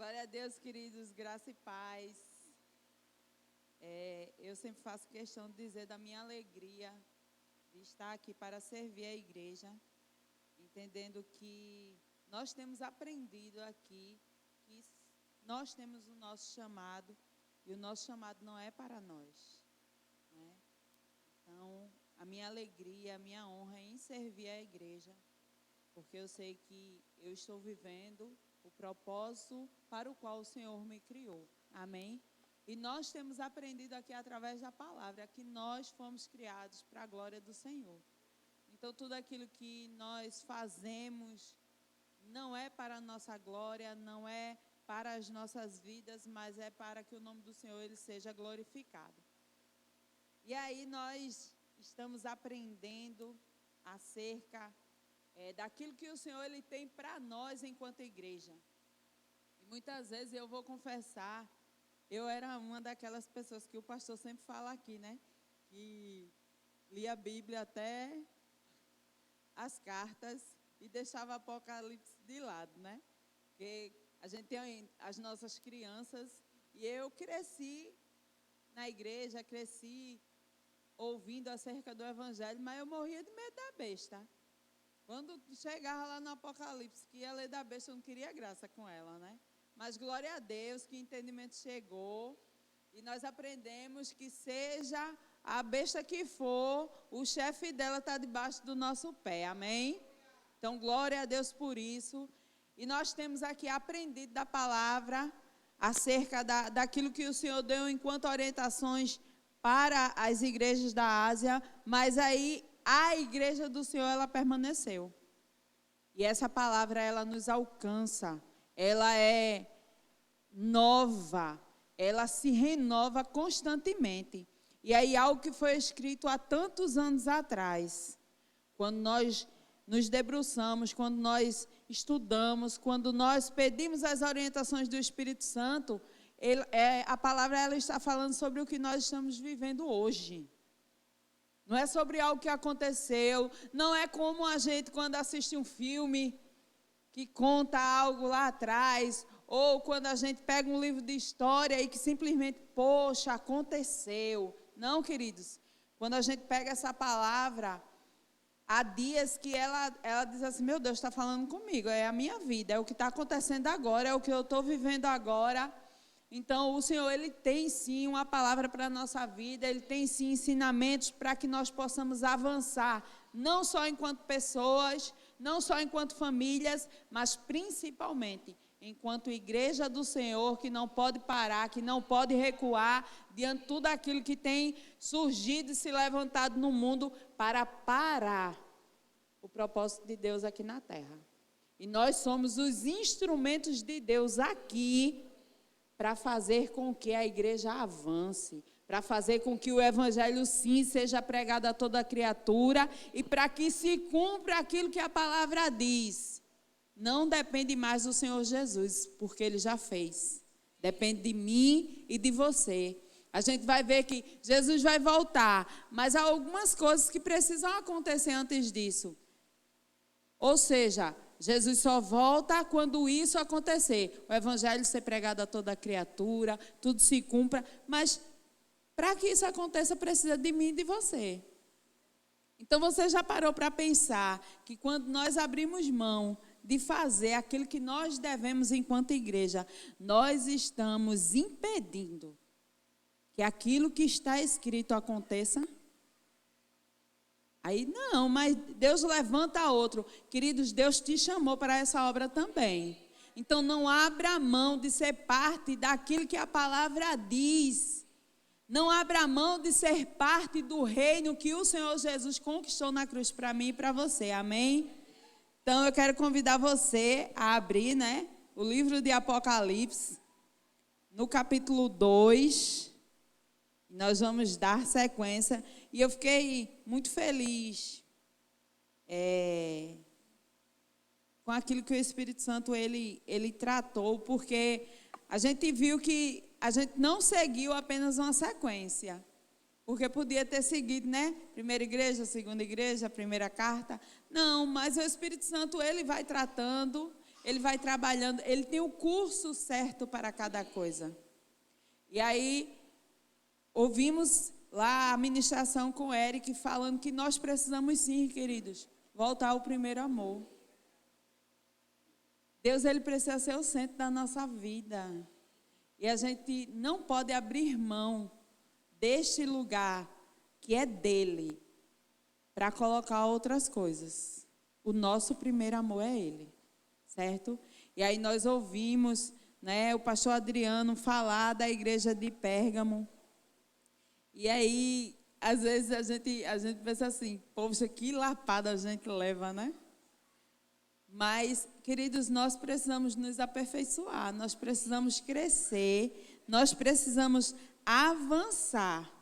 Glória a Deus, queridos, graça e paz. Eu sempre faço questão de dizer da minha alegria de estar aqui para servir a igreja, entendendo que nós temos aprendido aqui que nós temos o nosso chamado e o nosso chamado não é para nós, né? Então, a minha alegria, a minha honra é em servir a igreja, porque eu sei que eu estou vivendo o propósito para o qual o Senhor me criou. Amém? E nós temos aprendido aqui através da palavra que nós fomos criados para a glória do Senhor. Então, tudo aquilo que nós fazemos não é para a nossa glória, não é para as nossas vidas, mas é para que o nome do Senhor ele seja glorificado. E aí nós estamos aprendendo acerca daquilo que o Senhor ele tem para nós enquanto igreja. E muitas vezes eu vou confessar, eu era uma daquelas pessoas que o pastor sempre fala aqui, né? Que lia a Bíblia até as cartas e deixava Apocalipse de lado, né? Porque a gente tem as nossas crianças e eu cresci na igreja, cresci ouvindo acerca do Evangelho, mas eu morria de medo da besta. Quando chegava lá no Apocalipse, que ia ler da besta, eu não queria graça com ela, né? Mas glória a Deus que o entendimento chegou e nós aprendemos que seja a besta que for, o chefe dela está debaixo do nosso pé, amém? Então, glória a Deus por isso. E nós temos aqui aprendido da palavra acerca daquilo que o Senhor deu enquanto orientações para as igrejas da Ásia, mas aí a igreja do Senhor, ela permaneceu. E essa palavra, ela nos alcança, ela é nova, ela se renova constantemente. E aí algo que foi escrito há tantos anos atrás, quando nós nos debruçamos, quando nós estudamos, quando nós pedimos as orientações do Espírito Santo, a palavra ela está falando sobre o que nós estamos vivendo hoje. Não é sobre algo que aconteceu, não é como a gente quando assiste um filme que conta algo lá atrás, ou quando a gente pega um livro de história e que simplesmente, poxa, aconteceu. Não, queridos, quando a gente pega essa palavra, há dias que ela diz assim, meu Deus, está falando comigo, é a minha vida, é o que está acontecendo agora, é o que eu estou vivendo agora. Então, o Senhor, Ele tem sim uma palavra para a nossa vida, Ele tem sim ensinamentos para que nós possamos avançar, não só enquanto pessoas, não só enquanto famílias, mas principalmente enquanto igreja do Senhor, que não pode parar, que não pode recuar diante de tudo aquilo que tem surgido e se levantado no mundo para parar o propósito de Deus aqui na terra. E nós somos os instrumentos de Deus aqui, para fazer com que a igreja avance, para fazer com que o evangelho sim seja pregado a toda criatura e para que se cumpra aquilo que a palavra diz. Não depende mais do Senhor Jesus, porque Ele já fez. Depende de mim e de você. A gente vai ver que Jesus vai voltar, mas há algumas coisas que precisam acontecer antes disso. Ou seja, Jesus só volta quando isso acontecer. O evangelho ser pregado a toda criatura, tudo se cumpra. Mas para que isso aconteça, precisa de mim e de você. Então você já parou para pensar que quando nós abrimos mão de fazer aquilo que nós devemos enquanto igreja, nós estamos impedindo que aquilo que está escrito aconteça? Aí não, mas Deus levanta outro. Queridos, Deus te chamou para essa obra também. Então não abra mão de ser parte daquilo que a palavra diz. Não abra mão de ser parte do reino que o Senhor Jesus conquistou na cruz para mim e para você. Amém? Então eu quero convidar você a abrir, né, o livro de Apocalipse, no capítulo 2. Nós vamos dar sequência. E eu fiquei muito feliz com aquilo que o Espírito Santo ele tratou, porque a gente viu que a gente não seguiu apenas uma sequência, porque podia ter seguido, né? Primeira igreja, segunda igreja, primeira carta. Não, mas o Espírito Santo ele vai tratando ele vai trabalhando, ele tem o curso certo para cada coisa. E aí, ouvimos lá a ministração com o Eric falando que nós precisamos sim, queridos, voltar ao primeiro amor. Deus, ele precisa ser o centro da nossa vida. E a gente não pode abrir mão deste lugar que é dele para colocar outras coisas. O nosso primeiro amor é ele, certo? E aí nós ouvimos, né, o pastor Adriano falar da igreja de Pérgamo. E aí, às vezes a gente pensa assim, poxa, que lapada a gente leva, né? Mas, queridos, nós precisamos nos aperfeiçoar, nós precisamos crescer, nós precisamos avançar.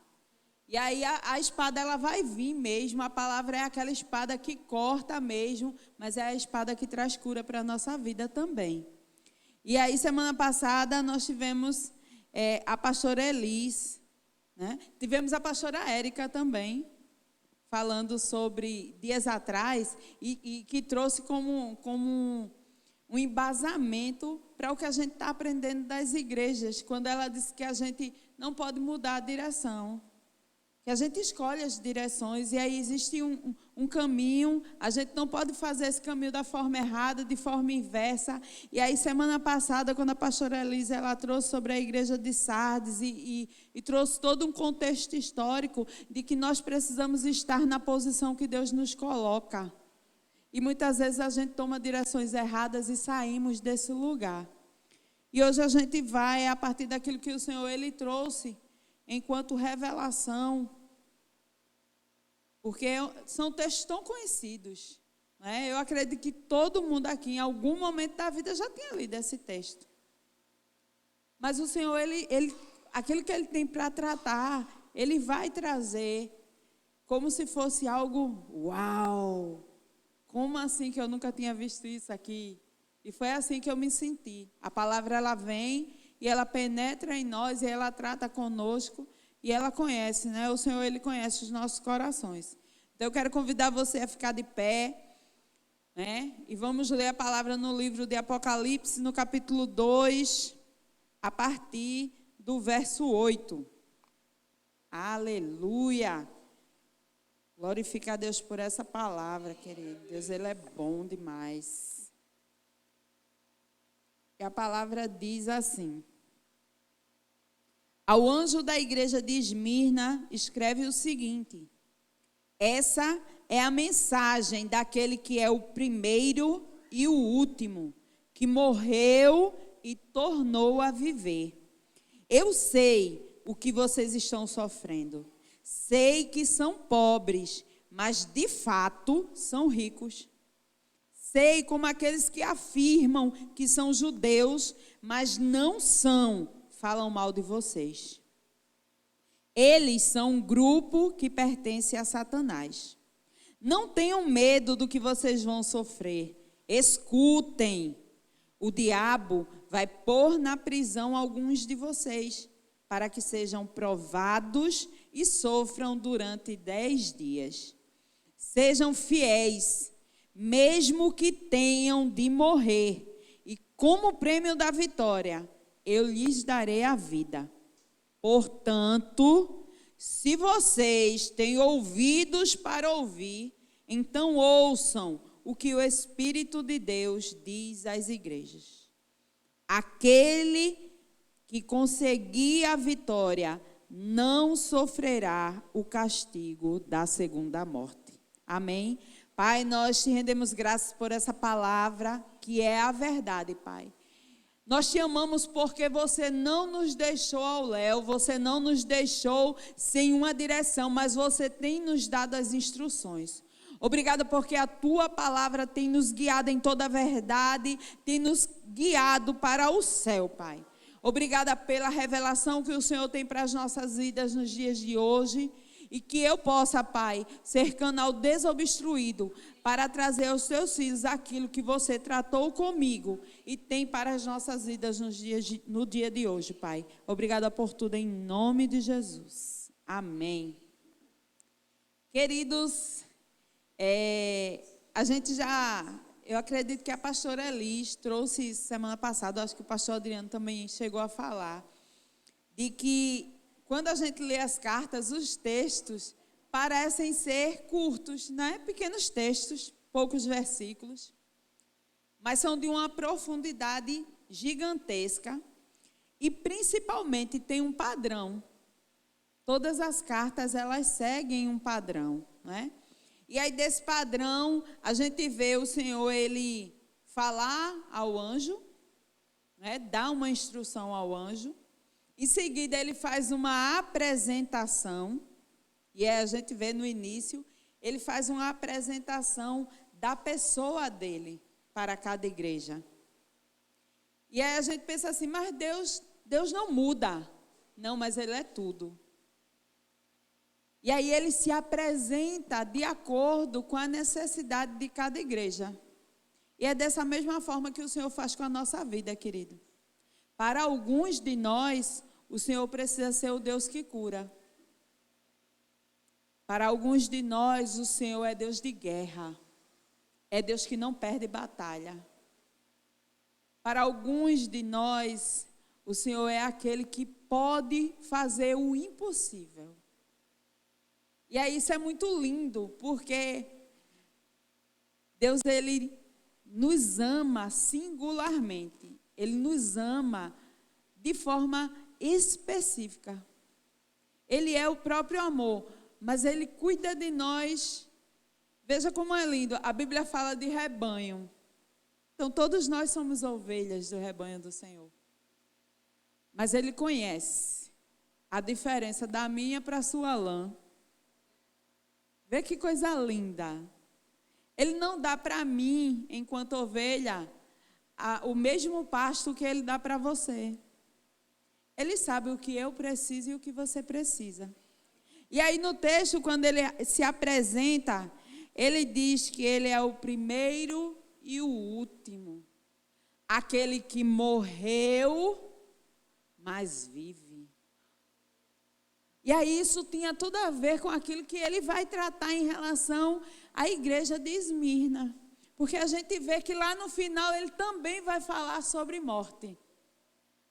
E aí a espada, ela vai vir mesmo, a palavra é aquela espada que corta mesmo, mas é a espada que traz cura para a nossa vida também. E aí, semana passada, nós tivemos a pastora Elis, né? Tivemos a pastora Érica também, falando sobre dias atrás, e que trouxe como um embasamento para o que a gente está aprendendo das igrejas, quando ela disse que a gente não pode mudar a direção, que a gente escolhe as direções, e aí existe um caminho, a gente não pode fazer esse caminho da forma errada, de forma inversa. E aí, semana passada, quando a pastora Elisa, ela trouxe sobre a igreja de Sardes e trouxe todo um contexto histórico de que nós precisamos estar na posição que Deus nos coloca. E muitas vezes a gente toma direções erradas e saímos desse lugar. E hoje a gente vai, a partir daquilo que o Senhor, ele trouxe, enquanto revelação, porque são textos tão conhecidos, né? Eu acredito que todo mundo aqui, em algum momento da vida, já tinha lido esse texto. Mas o Senhor, aquilo que Ele tem para tratar, Ele vai trazer como se fosse algo, uau! Como assim que eu nunca tinha visto isso aqui? E foi assim que eu me senti. A palavra, ela vem e ela penetra em nós, e ela trata conosco, e ela conhece, né? O Senhor, ele conhece os nossos corações. Então, eu quero convidar você a ficar de pé, né? E vamos ler a palavra no livro de Apocalipse, no capítulo 2, a partir do verso 8. Aleluia! Glorifica a Deus por essa palavra, querido. Deus, ele é bom demais. E a palavra diz assim: ao anjo da igreja de Esmirna, escreve o seguinte: essa é a mensagem daquele que é o primeiro e o último, que morreu e tornou a viver. Eu sei o que vocês estão sofrendo. Sei que são pobres, mas de fato são ricos. Sei como aqueles que afirmam que são judeus, mas não são, falam mal de vocês. Eles são um grupo que pertence a Satanás. Não tenham medo do que vocês vão sofrer. Escutem. O diabo vai pôr na prisão alguns de vocês, para que sejam provados e sofram durante 10 dias. Sejam fiéis, mesmo que tenham de morrer, e como prêmio da vitória, eu lhes darei a vida. Portanto, se vocês têm ouvidos para ouvir, então ouçam o que o Espírito de Deus diz às igrejas. Aquele que conseguir a vitória não sofrerá o castigo da segunda morte. Amém? Pai, nós te rendemos graças por essa palavra, que é a verdade, Pai. Nós te amamos porque você não nos deixou ao léu, você não nos deixou sem uma direção, mas você tem nos dado as instruções. Obrigada porque a tua palavra tem nos guiado em toda a verdade, tem nos guiado para o céu, Pai. Obrigada pela revelação que o Senhor tem para as nossas vidas nos dias de hoje. E que eu possa, Pai, ser canal desobstruído para trazer aos teus filhos aquilo que você tratou comigo e tem para as nossas vidas no dia de hoje, Pai. Obrigada por tudo, em nome de Jesus. Amém. Queridos, eu acredito que a pastora Elis trouxe semana passada, acho que o pastor Adriano também chegou a falar, de que quando a gente lê as cartas, os textos parecem ser curtos, né? Pequenos textos, poucos versículos, mas são de uma profundidade gigantesca e principalmente tem um padrão. Todas as cartas, elas seguem um padrão, né? E aí desse padrão, a gente vê o Senhor, ele falar ao anjo, né? Dá uma instrução ao anjo. Em seguida, ele faz uma apresentação. E aí a gente vê no início, ele faz uma apresentação da pessoa dele para cada igreja. E aí a gente pensa assim, mas Deus não muda. Não, mas ele é tudo. E aí ele se apresenta de acordo com a necessidade de cada igreja. E é dessa mesma forma que o Senhor faz com a nossa vida, querido. Para alguns de nós, o Senhor precisa ser o Deus que cura. Para alguns de nós, o Senhor é Deus de guerra. É Deus que não perde batalha. Para alguns de nós, o Senhor é aquele que pode fazer o impossível. E aí isso é muito lindo, porque Deus, ele nos ama singularmente. Ele nos ama de forma específica. Ele é o próprio amor, mas ele cuida de nós. Veja como é lindo, a Bíblia fala de rebanho. Então todos nós somos ovelhas do rebanho do Senhor. Mas ele conhece a diferença da minha para a sua lã. Vê que coisa linda. Ele não dá para mim, enquanto ovelha, o mesmo pasto que ele dá para você. Ele sabe o que eu preciso e o que você precisa. E aí no texto, quando ele se apresenta, ele diz que ele é o primeiro e o último. Aquele que morreu, mas vive. E aí isso tinha tudo a ver com aquilo que ele vai tratar em relação à igreja de Esmirna. Porque a gente vê que lá no final ele também vai falar sobre morte.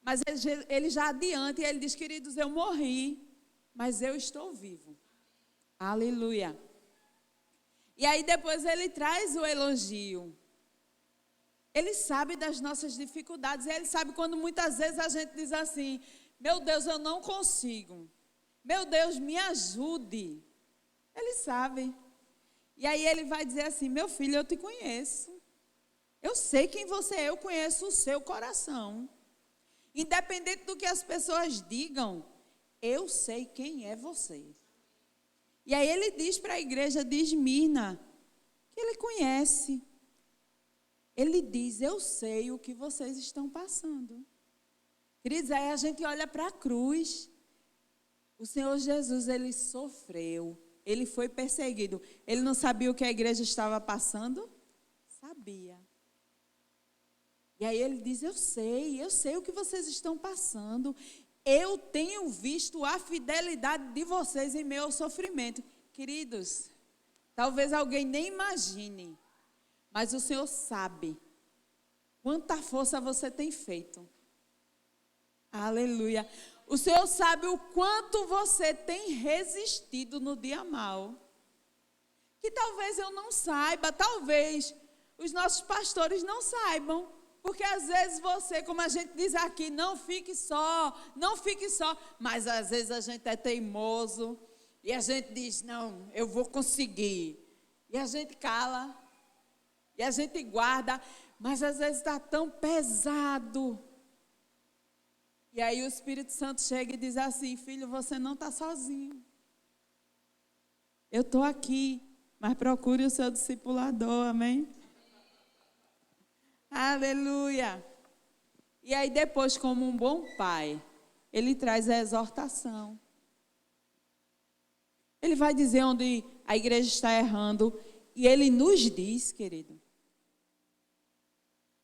Mas ele já adianta e ele diz, queridos, eu morri, mas eu estou vivo. Aleluia. E aí depois ele traz o elogio. Ele sabe das nossas dificuldades. E ele sabe quando muitas vezes a gente diz assim, meu Deus, eu não consigo. Meu Deus, me ajude. Ele sabe. E aí ele vai dizer assim, meu filho, eu te conheço. Eu sei quem você é, eu conheço o seu coração. Independente do que as pessoas digam, eu sei quem é você. E aí ele diz para a igreja de Esmirna, que ele conhece. Ele diz, eu sei o que vocês estão passando. Queridos, aí a gente olha para a cruz. O Senhor Jesus, ele sofreu, ele foi perseguido. Ele não sabia o que a igreja estava passando? Sabia. E aí ele diz, eu sei o que vocês estão passando. Eu tenho visto a fidelidade de vocês em meu sofrimento. Queridos, talvez alguém nem imagine, mas o Senhor sabe quanta força você tem feito. Aleluia. O Senhor sabe o quanto você tem resistido no dia mal. Que talvez eu não saiba, talvez os nossos pastores não saibam. Porque às vezes você, como a gente diz aqui, não fique só. Mas às vezes a gente é teimoso. E a gente diz, não, eu vou conseguir. E a gente cala. E a gente guarda. Mas às vezes está tão pesado. E aí o Espírito Santo chega e diz assim, filho, você não está sozinho. Eu estou aqui, mas procure o seu discipulador, amém? Aleluia. E aí depois, como um bom pai, ele traz a exortação. Ele vai dizer onde a igreja está errando. E ele nos diz, querido.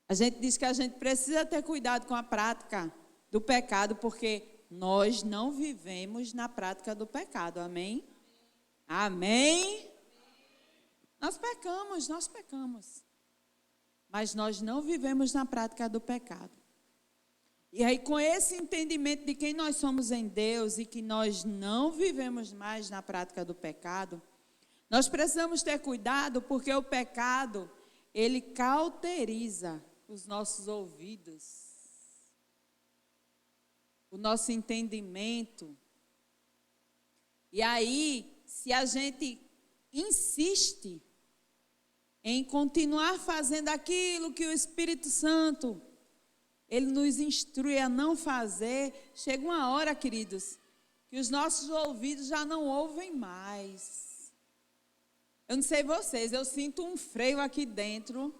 A gente diz que a gente precisa ter cuidado com a prática do pecado, porque nós não vivemos na prática do pecado, amém? Amém? Nós pecamos. mas nós não vivemos na prática do pecado. E aí, com esse entendimento de quem nós somos em Deus e que nós não vivemos mais na prática do pecado, nós precisamos ter cuidado, porque o pecado, ele cauteriza os nossos ouvidos, o nosso entendimento. E aí, se a gente insiste em continuar fazendo aquilo que o Espírito Santo, ele nos instrui a não fazer, chega uma hora, queridos, que os nossos ouvidos já não ouvem mais. Eu não sei vocês, eu sinto um freio aqui dentro.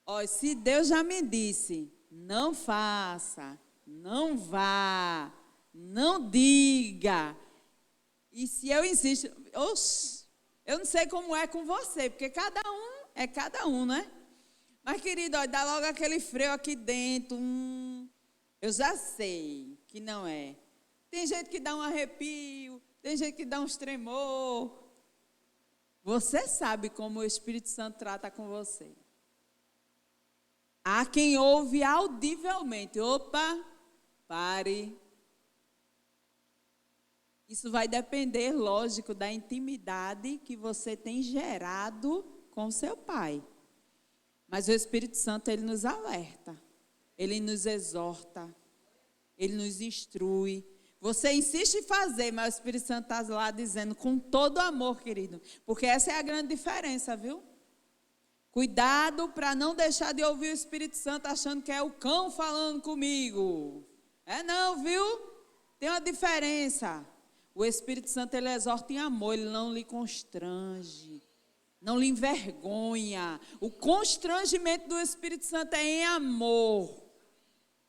Ó, se Deus já me disse, não faça, não vá, não diga. E se eu insisto, eu não sei como é com você, porque cada um é cada um, né? Mas, querido, ó, dá logo aquele freio aqui dentro. Eu já sei que não é. Tem gente que dá um arrepio, tem gente que dá uns tremor. Você sabe como o Espírito Santo trata com você. Há quem ouve audivelmente. Opa, pare. Isso vai depender, lógico, da intimidade que você tem gerado com seu pai. Mas o Espírito Santo, ele nos alerta, ele nos exorta, ele nos instrui. Você insiste em fazer, mas o Espírito Santo está lá dizendo com todo amor, querido. Porque essa é a grande diferença, viu? Cuidado para não deixar de ouvir o Espírito Santo achando que é o cão falando comigo. É não, viu? Tem uma diferença. O Espírito Santo, ele exorta em amor, ele não lhe constrange, não lhe envergonha. O constrangimento do Espírito Santo é em amor.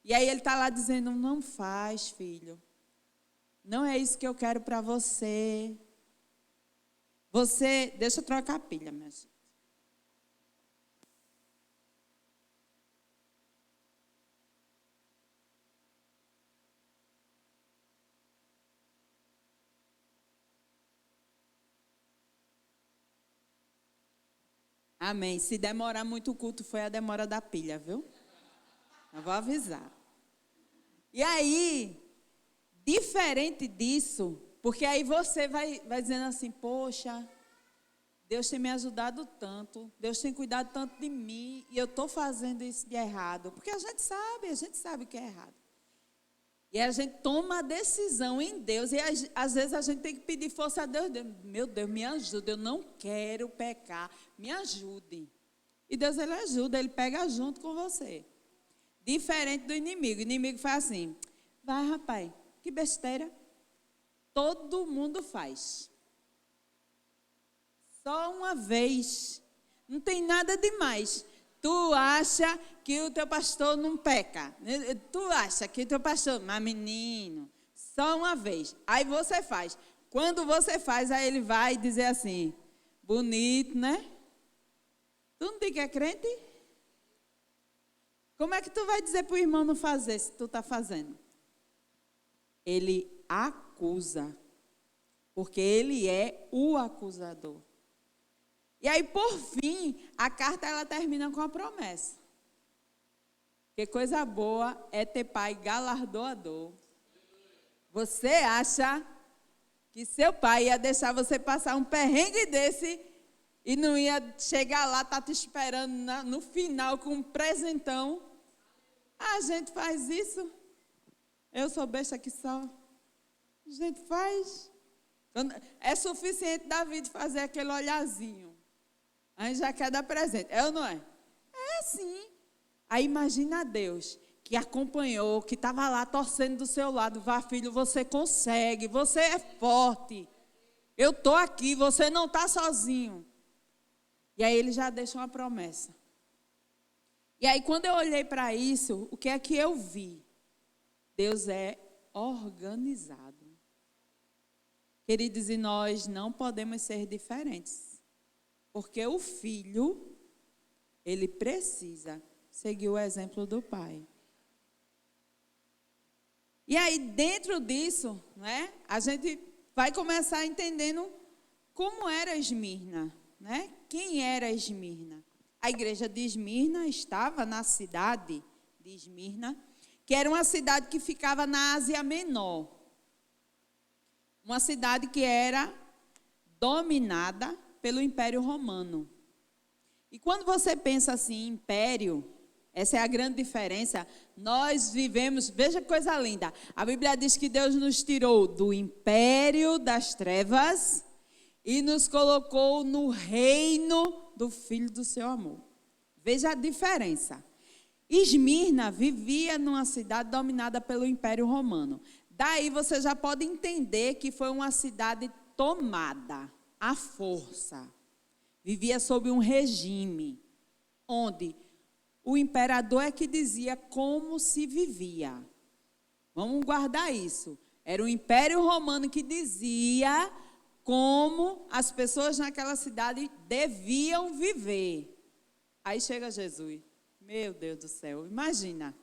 E aí ele está lá dizendo, não faz, filho. Não é isso que eu quero para você. Deixa eu trocar a pilha, minha gente. Amém. Se demorar muito o culto, foi a demora da pilha, viu? Eu vou avisar. E aí, diferente disso, porque aí você vai dizendo assim, poxa, Deus tem me ajudado tanto, Deus tem cuidado tanto de mim, e eu estou fazendo isso de errado. Porque a gente sabe o que é errado. E a gente toma a decisão em Deus, e às vezes a gente tem que pedir força a Deus. Meu Deus, me ajuda, eu não quero pecar, me ajude. E Deus, ele ajuda, ele pega junto com você. Diferente do inimigo. O inimigo faz assim, vai rapaz, que besteira. Todo mundo faz. Só uma vez, não tem nada demais. Tu acha que o teu pastor não peca. Tu acha que o teu pastor... Mas menino, só uma vez. Aí você faz. Quando você faz, aí ele vai dizer assim, bonito, né? Tu não diz que é crente? Como é que tu vai dizer para o irmão não fazer se tu está fazendo? Ele acusa. Porque ele é o acusador. E aí, por fim, a carta ela termina com a promessa. Que coisa boa é ter pai galardoador. Você acha que seu pai ia deixar você passar um perrengue desse e não ia chegar lá, tá te esperando no final com um presentão? A gente faz isso. Eu sou besta aqui só. A gente faz. É suficiente Davi fazer aquele olhazinho. A gente já quer dar presente. É ou não é? É assim. Aí imagina Deus, que acompanhou, que estava lá torcendo do seu lado. Vá, filho, você consegue, você é forte. Eu estou aqui, você não está sozinho. E aí ele já deixa uma promessa. E aí quando eu olhei para isso, o que é que eu vi? Deus é organizado. Queridos, e nós não podemos ser diferentes. Porque o filho, ele precisa seguir o exemplo do pai. E aí, dentro disso, né, a gente vai começar entendendo como era Esmirna, né? Quem era Esmirna? A igreja de Esmirna estava na cidade de Esmirna, que era uma cidade que ficava na Ásia Menor. Uma cidade que era dominada pelo Império Romano. E quando você pensa assim, império, essa é a grande diferença. Nós vivemos, veja que coisa linda. A Bíblia diz que Deus nos tirou do império das trevas e nos colocou no reino do Filho do seu amor. Veja a diferença. Esmirna vivia numa cidade dominada pelo Império Romano. Daí você já pode entender que foi uma cidade tomada à força. Vivia sob um regime onde o imperador é que dizia como se vivia. Vamos guardar isso. Era o Império Romano que dizia como as pessoas naquela cidade deviam viver. Aí chega Jesus. Meu Deus do céu, imagina.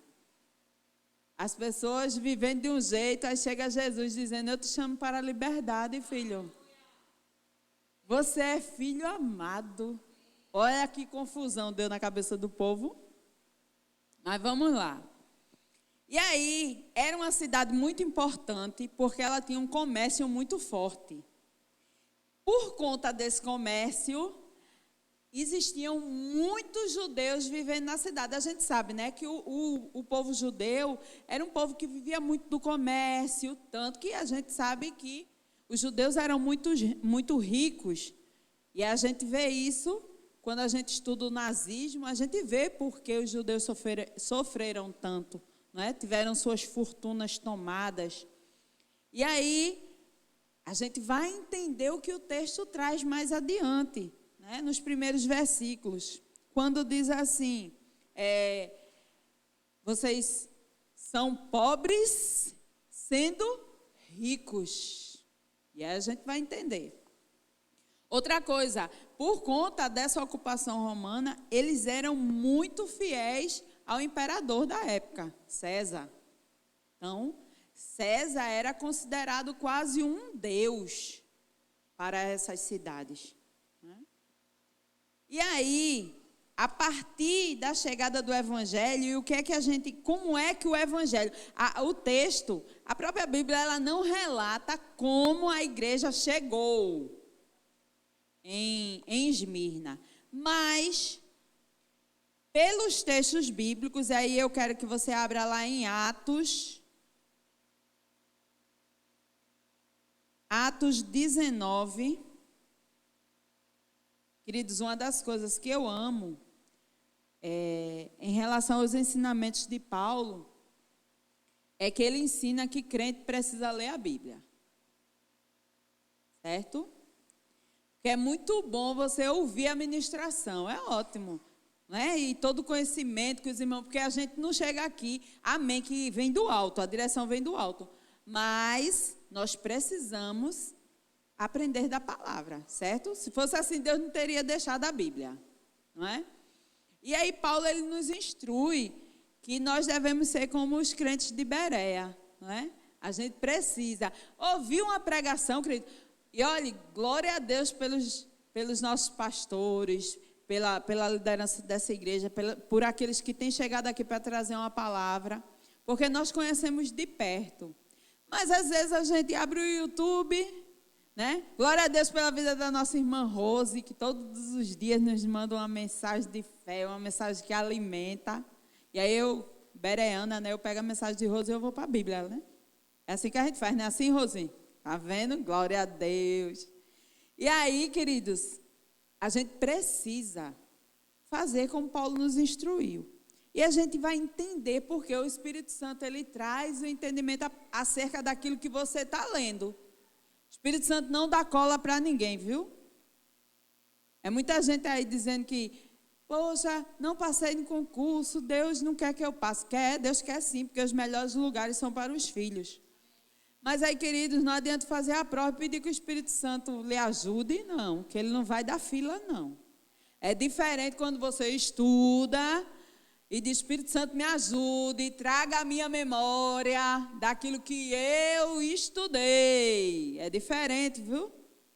As pessoas vivendo de um jeito, aí chega Jesus dizendo, eu te chamo para a liberdade, filho. Você é filho amado. Olha que confusão deu na cabeça do povo. Mas vamos lá. E aí, era uma cidade muito importante, porque ela tinha um comércio muito forte. Por conta desse comércio, existiam muitos judeus vivendo na cidade. A gente sabe, né, que o povo judeu era um povo que vivia muito do comércio, tanto que a gente sabe que os judeus eram muito ricos. E a gente vê isso, quando a gente estuda o nazismo, a gente vê por que os judeus sofreram tanto, não é? Tiveram suas fortunas tomadas. E aí, a gente vai entender o que o texto traz mais adiante, né? Nos primeiros versículos, quando diz assim, vocês são pobres sendo ricos. E aí a gente vai entender. Outra coisa, por conta dessa ocupação romana, eles eram muito fiéis ao imperador da época, César. Então, César era considerado quase um deus para essas cidades. E aí, a partir da chegada do Evangelho, e o que é que como é que o Evangelho, o texto, a própria Bíblia, ela não relata como a igreja chegou em Esmirna, mas pelos textos bíblicos, aí eu quero que você abra lá em Atos 19. Queridos, uma das coisas que eu amo em relação aos ensinamentos de Paulo é que ele ensina que crente precisa ler a Bíblia. Certo? Porque é muito bom você ouvir a ministração, é ótimo. Né? E todo o conhecimento que os irmãos, porque a gente não chega aqui, amém, que vem do alto, a direção vem do alto. Mas nós precisamos aprender da palavra, certo? Se fosse assim, Deus não teria deixado a Bíblia, não é? E aí Paulo, ele nos instrui que nós devemos ser como os crentes de Bereia, não é? A gente precisa ouvir uma pregação, querido, e olhe, glória a Deus pelos nossos pastores, pela liderança dessa igreja, por aqueles que têm chegado aqui para trazer uma palavra, porque nós conhecemos de perto. Mas às vezes a gente abre o YouTube, né? Glória a Deus pela vida da nossa irmã Rose, que todos os dias nos manda uma mensagem de fé, uma mensagem que alimenta. E aí bereana, né? Eu pego a mensagem de Rose e eu vou para a Bíblia, né? É assim que a gente faz, não é assim, Rose? Tá vendo? Glória a Deus. E aí, queridos, a gente precisa fazer como Paulo nos instruiu. E a gente vai entender porque o Espírito Santo, ele traz o entendimento acerca daquilo que você está lendo. O Espírito Santo não dá cola para ninguém, viu? É muita gente aí dizendo que, poxa, não passei no concurso, Deus não quer que eu passe. Deus quer sim, porque os melhores lugares são para os filhos. Mas aí, queridos, não adianta fazer a prova e pedir que o Espírito Santo lhe ajude, não, que ele não vai dar fila, não. É diferente quando você estuda e diz, Espírito Santo, me ajude, traga a minha memória daquilo que eu estudei. É diferente, viu?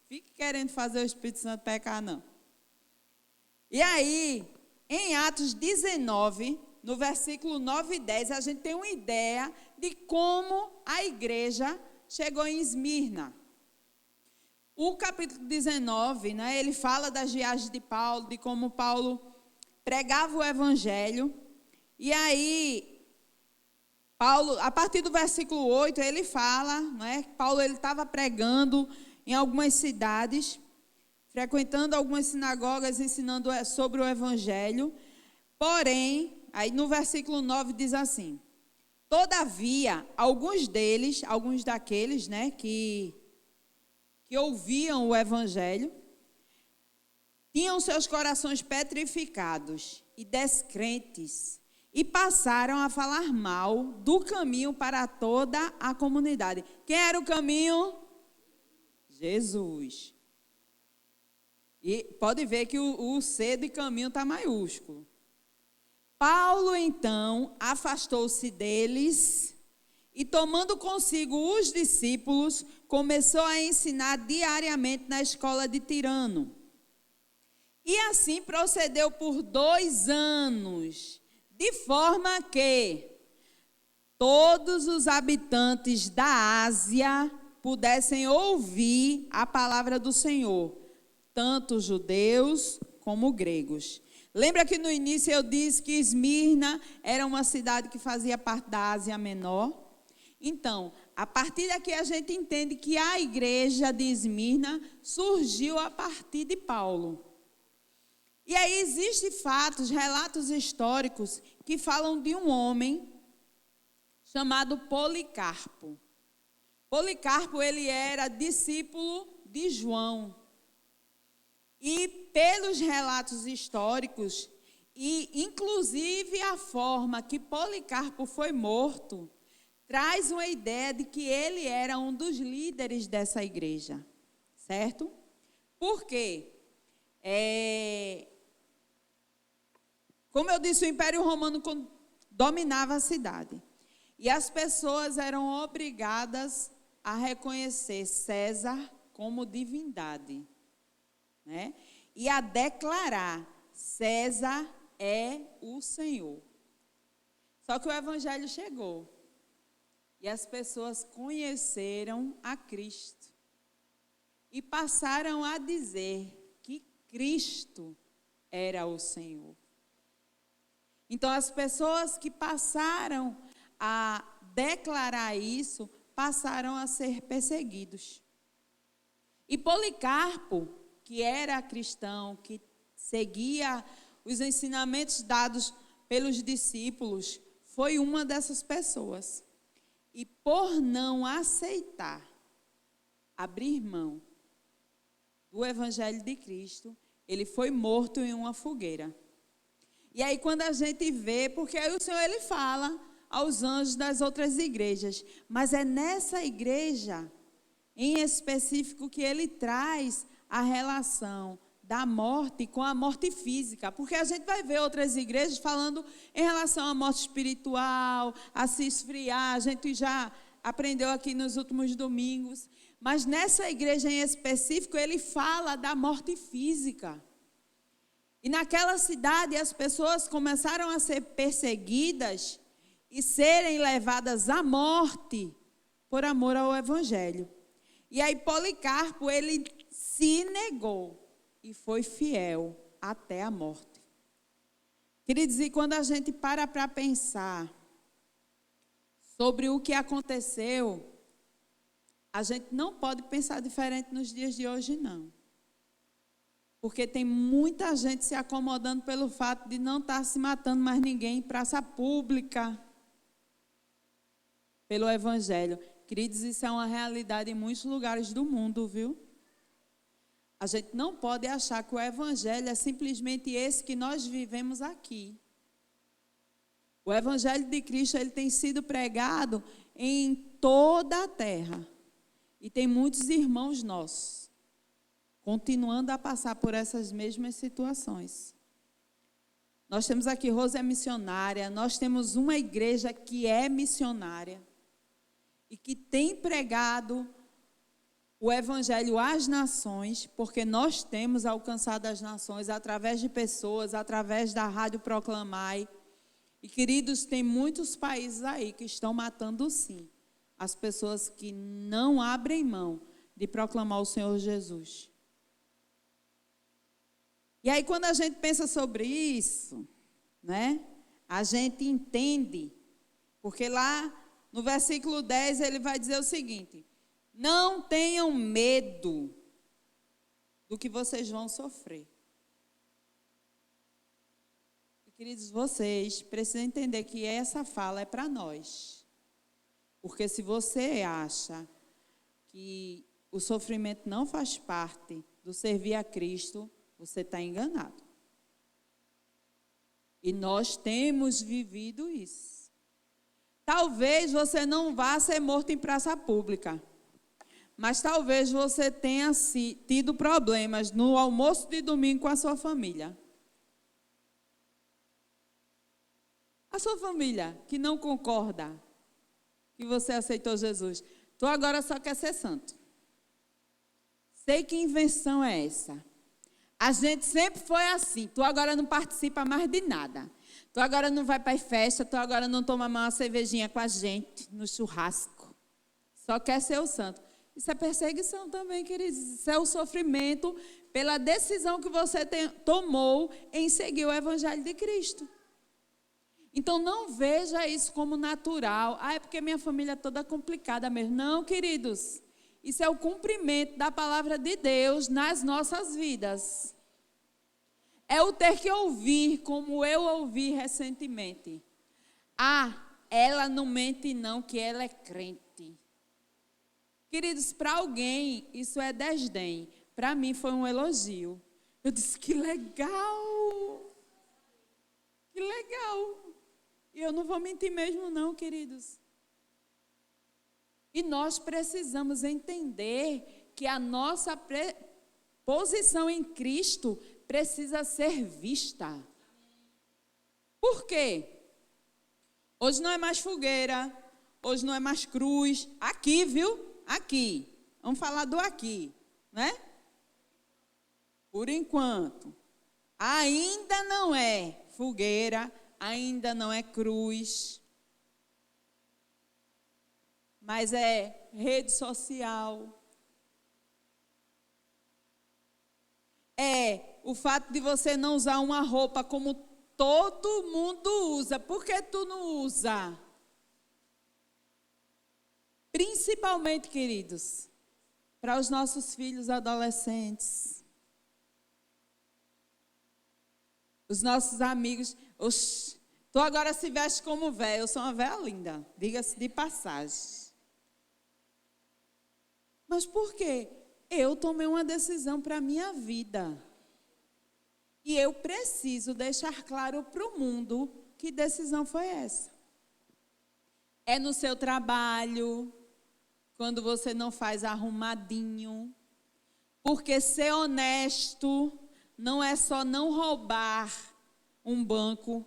Fique querendo fazer o Espírito Santo pecar, não. E aí, em Atos 19, no versículo 9 e 10, a gente tem uma ideia de como a igreja chegou em Esmirna. O capítulo 19, né, ele fala das viagens de Paulo, de como Paulo pregava o evangelho. E aí, Paulo, a partir do versículo 8, ele fala, né, que Paulo estava pregando em algumas cidades, frequentando algumas sinagogas, ensinando sobre o evangelho. Porém, aí no versículo 9 diz assim: todavia, alguns daqueles, né, que ouviam o evangelho, tinham seus corações petrificados e descrentes, e passaram a falar mal do caminho para toda a comunidade. Quem era o caminho? Jesus. E pode ver que o C de caminho está maiúsculo. Paulo, então, afastou-se deles e, tomando consigo os discípulos, começou a ensinar diariamente na escola de Tirano. E assim procedeu por 2 anos, de forma que todos os habitantes da Ásia pudessem ouvir a palavra do Senhor, tanto judeus como gregos. Lembra que no início eu disse que Esmirna era uma cidade que fazia parte da Ásia Menor? Então, a partir daqui a gente entende que a igreja de Esmirna surgiu a partir de Paulo. E aí existem fatos, relatos históricos que falam de um homem chamado Policarpo. Policarpo, ele era discípulo de João. E pelos relatos históricos, e inclusive a forma que Policarpo foi morto, traz uma ideia de que ele era um dos líderes dessa igreja, certo? Por quê? Como eu disse, o Império Romano dominava a cidade. E as pessoas eram obrigadas a reconhecer César como divindade, né? E a declarar: César é o Senhor. Só que o evangelho chegou e as pessoas conheceram a Cristo e passaram a dizer que Cristo era o Senhor. Então, as pessoas que passaram a declarar isso passaram a ser perseguidos. E Policarpo, que era cristão, que seguia os ensinamentos dados pelos discípulos, foi uma dessas pessoas. E por não aceitar abrir mão do evangelho de Cristo, ele foi morto em uma fogueira. E aí quando a gente vê, porque aí o Senhor ele fala aos anjos das outras igrejas, mas é nessa igreja em específico que ele traz a relação da morte com a morte física, porque a gente vai ver outras igrejas falando em relação à morte espiritual, a se esfriar, a gente já aprendeu aqui nos últimos domingos, mas nessa igreja em específico ele fala da morte física. E naquela cidade as pessoas começaram a ser perseguidas e serem levadas à morte por amor ao evangelho. E aí Policarpo, ele se negou e foi fiel até a morte. Queridos, e quando a gente para pensar sobre o que aconteceu, a gente não pode pensar diferente nos dias de hoje, não. Porque tem muita gente se acomodando pelo fato de não estar se matando mais ninguém em praça pública pelo evangelho. Queridos, isso é uma realidade em muitos lugares do mundo, viu? A gente não pode achar que o evangelho é simplesmente esse que nós vivemos aqui. O evangelho de Cristo, ele tem sido pregado em toda a terra. E tem muitos irmãos nossos continuando a passar por essas mesmas situações. Nós temos aqui Rosa é missionária, nós temos uma igreja que é missionária e que tem pregado o evangelho às nações, porque nós temos alcançado as nações através de pessoas, através da Rádio Proclamai. E, queridos, tem muitos países aí que estão matando, sim, as pessoas que não abrem mão de proclamar o Senhor Jesus. E aí, quando a gente pensa sobre isso, né, a gente entende, porque lá no versículo 10 ele vai dizer o seguinte: não tenham medo do que vocês vão sofrer. E, queridos, vocês precisam entender que essa fala é para nós. Porque se você acha que o sofrimento não faz parte do servir a Cristo, você está enganado. E nós temos vivido isso. Talvez você não vá ser morto em praça pública, mas talvez você tenha tido problemas no almoço de domingo com a sua família. A sua família que não concorda que você aceitou Jesus. Tu agora só quer ser santo. Sei que invenção é essa. A gente sempre foi assim. Tu agora não participa mais de nada. Tu agora não vai para a festa. Tu agora não toma mais uma cervejinha com a gente no churrasco. Só quer ser o santo. Isso é perseguição também, queridos. Isso é o sofrimento pela decisão que você tomou em seguir o Evangelho de Cristo. Então, não veja isso como natural. É porque minha família é toda complicada mesmo. Não, queridos. Isso é o cumprimento da palavra de Deus nas nossas vidas. É o ter que ouvir, como eu ouvi recentemente. Ela não mente não, que ela é crente. Queridos, para alguém isso é desdém. Para mim foi um elogio. Eu disse, que legal. Que legal. E eu não vou mentir mesmo não, queridos. E nós precisamos entender que a nossa posição em Cristo precisa ser vista. Por quê? Hoje não é mais fogueira, hoje não é mais cruz. Aqui, viu? Aqui. Vamos falar do aqui, né? Por enquanto. Ainda não é fogueira, ainda não é cruz. Mas é rede social. É o fato de você não usar uma roupa como todo mundo usa. Por que tu não usa? Principalmente, queridos, para os nossos filhos adolescentes. Os nossos amigos. Tu agora se veste como véia. Eu sou uma véia linda, diga-se de passagem. Mas por quê? Eu tomei uma decisão para a minha vida. E eu preciso deixar claro para o mundo que decisão foi essa. É no seu trabalho, quando você não faz arrumadinho. Porque ser honesto não é só não roubar um banco.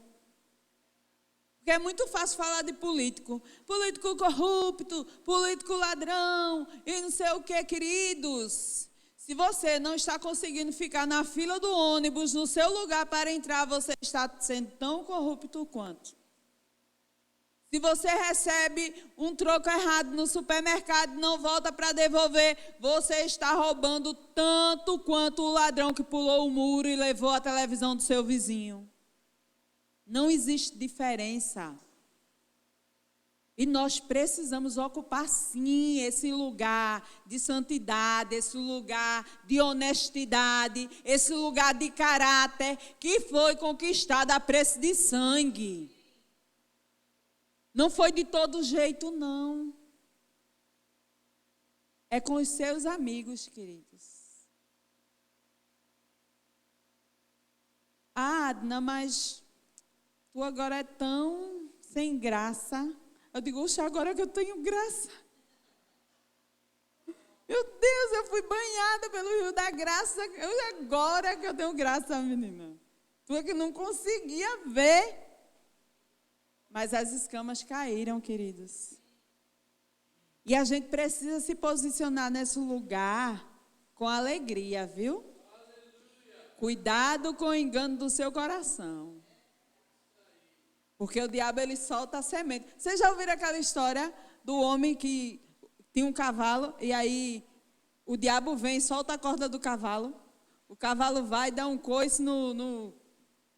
Porque é muito fácil falar de político. Político corrupto, político ladrão e não sei o que, queridos. Se você não está conseguindo ficar na fila do ônibus, no seu lugar para entrar, você está sendo tão corrupto quanto. Se você recebe um troco errado no supermercado e não volta para devolver, você está roubando tanto quanto o ladrão que pulou o muro e levou a televisão do seu vizinho. Não existe diferença. E nós precisamos ocupar, sim, esse lugar de santidade, esse lugar de honestidade, esse lugar de caráter que foi conquistado a preço de sangue. Não foi de todo jeito, não. É com os seus amigos, queridos. Adna, mas tu agora é tão sem graça. Eu digo, oxe, agora que eu tenho graça. Meu Deus, eu fui banhada pelo rio da graça. Agora que eu tenho graça, menina. Tu é que não conseguia ver. Mas as escamas caíram, queridos. E a gente precisa se posicionar nesse lugar com alegria, viu? Cuidado com o engano do seu coração. Porque o diabo, ele solta a semente. Vocês já ouviram aquela história do homem que tinha um cavalo e aí o diabo vem e solta a corda do cavalo? O cavalo vai dar um coice não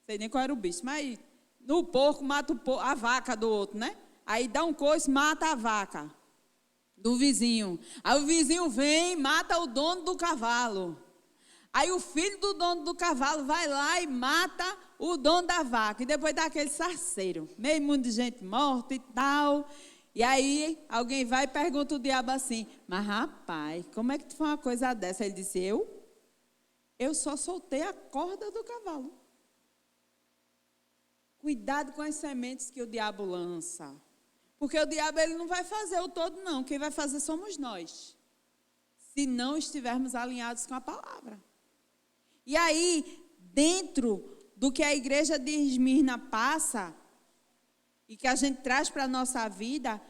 sei nem qual era o bicho, mas no porco, mata a vaca do outro, né? Aí dá um coice, mata a vaca do vizinho. Aí o vizinho vem e mata o dono do cavalo. Aí o filho do dono do cavalo vai lá e mata o dono da vaca. E depois dá aquele sarceiro. Meio mundo de gente morta e tal. E aí alguém vai e pergunta o diabo assim: mas rapaz, como é que tu foi uma coisa dessa? Ele disse: eu só soltei a corda do cavalo. Cuidado com as sementes que o diabo lança. Porque o diabo, ele não vai fazer o todo, não. Quem vai fazer somos nós. Se não estivermos alinhados com a palavra. E aí, dentro do que a igreja de Esmirna passa, e que a gente traz para a nossa vida,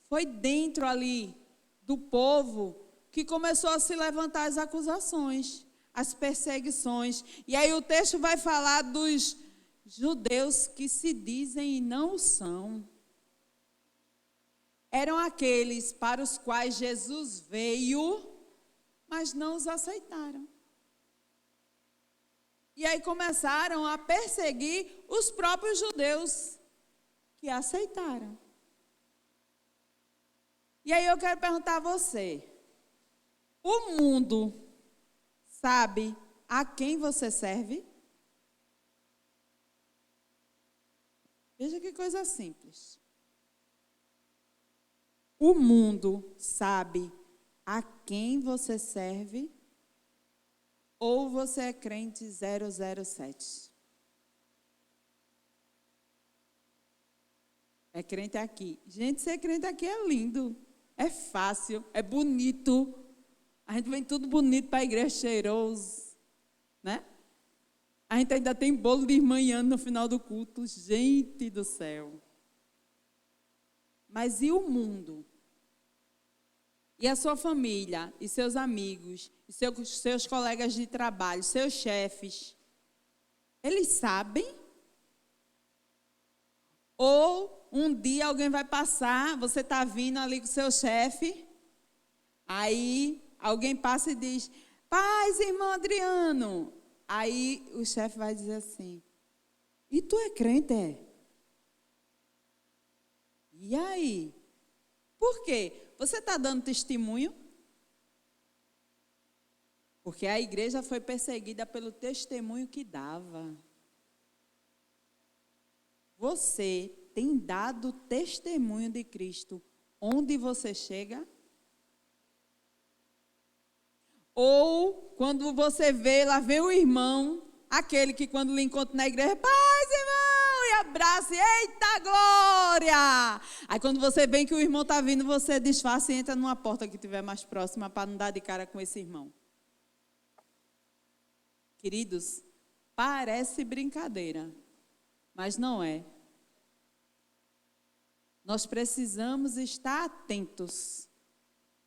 foi dentro ali do povo que começou a se levantar as acusações, as perseguições. E aí o texto vai falar dos judeus que se dizem e não o são. Eram aqueles para os quais Jesus veio, mas não os aceitaram. E aí começaram a perseguir os próprios judeus que aceitaram. E aí eu quero perguntar a você: o mundo sabe a quem você serve? Veja que coisa simples. O mundo sabe a quem você serve? Ou você é crente 007? É crente aqui. Gente, ser crente aqui é lindo. É fácil, é bonito. A gente vem tudo bonito para a igreja, cheiroso, né? A gente ainda tem bolo de manhã no final do culto. Gente do céu. Mas e o mundo? E a sua família, e seus amigos, e seus colegas de trabalho, seus chefes, eles sabem? Ou um dia alguém vai passar, você está vindo ali com o seu chefe, aí alguém passa e diz: paz, irmão Adriano. Aí o chefe vai dizer assim: e tu é crente, é? E aí? Por quê? Você está dando testemunho? Porque a igreja foi perseguida pelo testemunho que dava. Você tem dado testemunho de Cristo onde você chega? Ou quando você vê, lá vem o irmão, aquele que quando lhe encontra na igreja: paz, irmão, e abraça, eita glória! Aí quando você vê que o irmão está vindo, você disfarça e entra numa porta que estiver mais próxima para não dar de cara com esse irmão. Queridos, parece brincadeira, mas não é. Nós precisamos estar atentos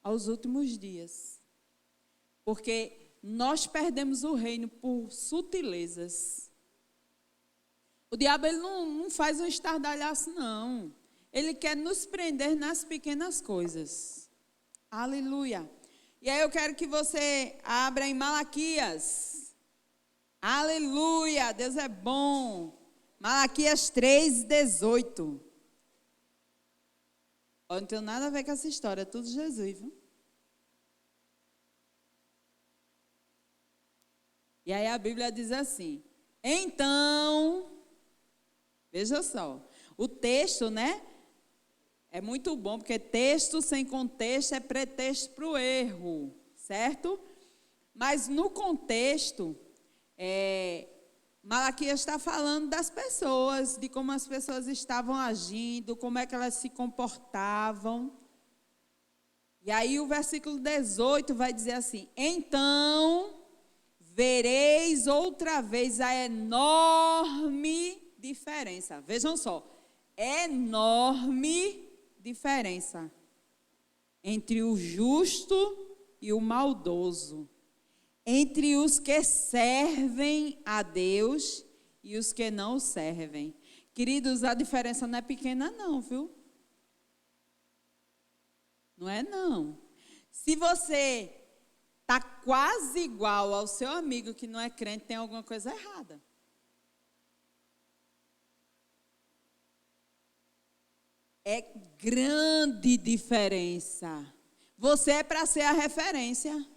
aos últimos dias. Porque nós perdemos o reino por sutilezas. O diabo, ele não faz um estardalhaço, não. Ele quer nos prender nas pequenas coisas. Aleluia. E aí eu quero que você abra em Malaquias. Aleluia, Deus é bom. Malaquias 3:18. Não tem nada a ver com essa história, é tudo Jesus, viu? E aí a Bíblia diz assim: então, veja só, o texto, né? É muito bom, porque texto sem contexto é pretexto para o erro, certo? Mas no contexto, Malaquias está falando das pessoas, de como as pessoas estavam agindo, como é que elas se comportavam. E aí o versículo 18 vai dizer assim: então vereis outra vez a enorme diferença. Vejam só, enorme diferença entre o justo e o maldoso, entre os que servem a Deus e os que não o servem. Queridos, a diferença não é pequena não, viu? Não é não. Se você está quase igual ao seu amigo que não é crente, tem alguma coisa errada. É grande diferença. Você é para ser a referência.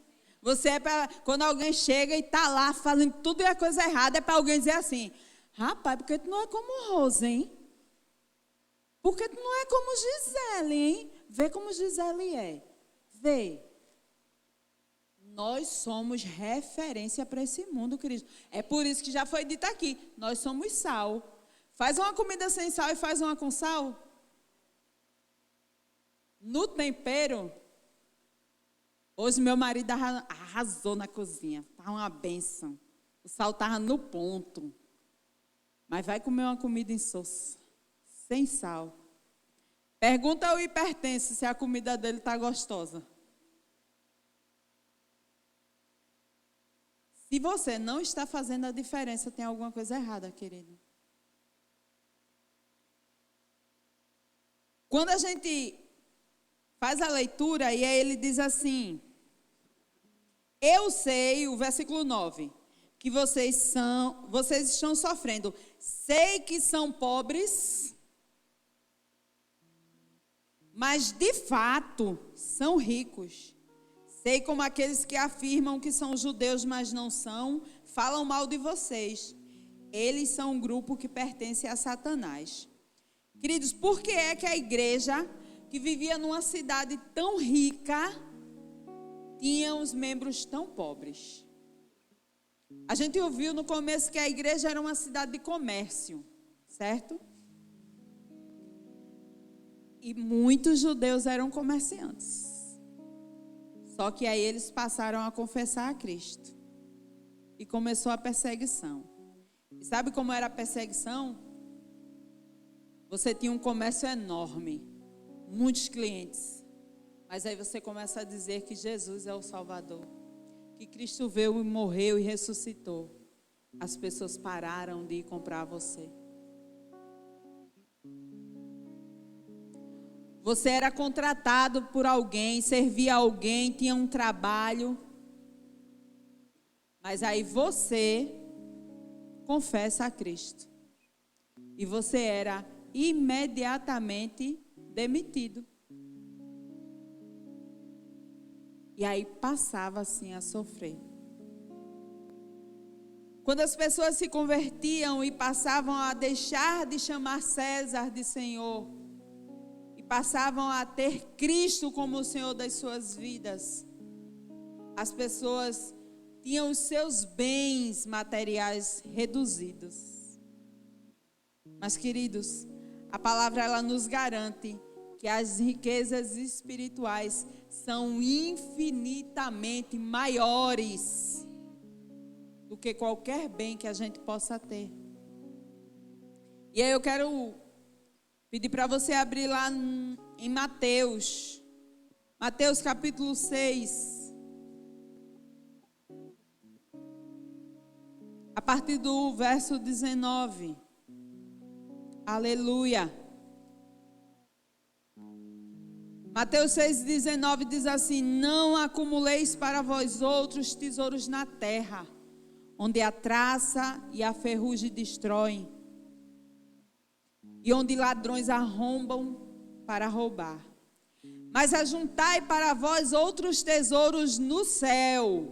Você é para, quando alguém chega e está lá fazendo tudo e a coisa errada, é para alguém dizer assim: rapaz, porque tu não é como Rosa, hein? Porque tu não é como Gisele, hein? Vê como Gisele é. Vê. Nós somos referência para esse mundo, querido. É por isso que já foi dito aqui, nós somos sal. Faz uma comida sem sal e faz uma com sal. No tempero, hoje meu marido arrasou na cozinha. Está uma bênção. O sal estava no ponto. Mas vai comer uma comida insossa, sem sal. Pergunta ao hipertenso se a comida dele está gostosa. Se você não está fazendo a diferença, tem alguma coisa errada, querido. Quando a gente faz a leitura, e aí ele diz assim: eu sei, o versículo 9, que vocês estão sofrendo. Sei que são pobres, mas de fato são ricos. Sei como aqueles que afirmam que são judeus, mas não são, falam mal de vocês. Eles são um grupo que pertence a Satanás. Queridos, por que é que a igreja, que vivia numa cidade tão rica, tinha os membros tão pobres? A gente ouviu no começo que a igreja era uma cidade de comércio, certo? E muitos judeus eram comerciantes. Só que aí eles passaram a confessar a Cristo. E começou a perseguição. E sabe como era a perseguição? Você tinha um comércio enorme, muitos clientes. Mas aí você começa a dizer que Jesus é o Salvador. Que Cristo veio e morreu e ressuscitou. As pessoas pararam de ir comprar você. Você era contratado por alguém, servia alguém, tinha um trabalho. Mas aí você confessa a Cristo. E você era imediatamente demitido. E aí passava assim a sofrer. Quando as pessoas se convertiam e passavam a deixar de chamar César de Senhor, passavam a ter Cristo como o Senhor das suas vidas, as pessoas tinham os seus bens materiais reduzidos. Mas, queridos, a palavra ela nos garante que as riquezas espirituais são infinitamente maiores do que qualquer bem que a gente possa ter. E aí eu quero pedir para você abrir lá em Mateus. Mateus capítulo 6. A partir do verso 19. Aleluia. Mateus 6,19 diz assim: não acumuleis para vós outros tesouros na terra, onde a traça e a ferrugem destroem, e onde ladrões arrombam para roubar. Mas ajuntai para vós outros tesouros no céu,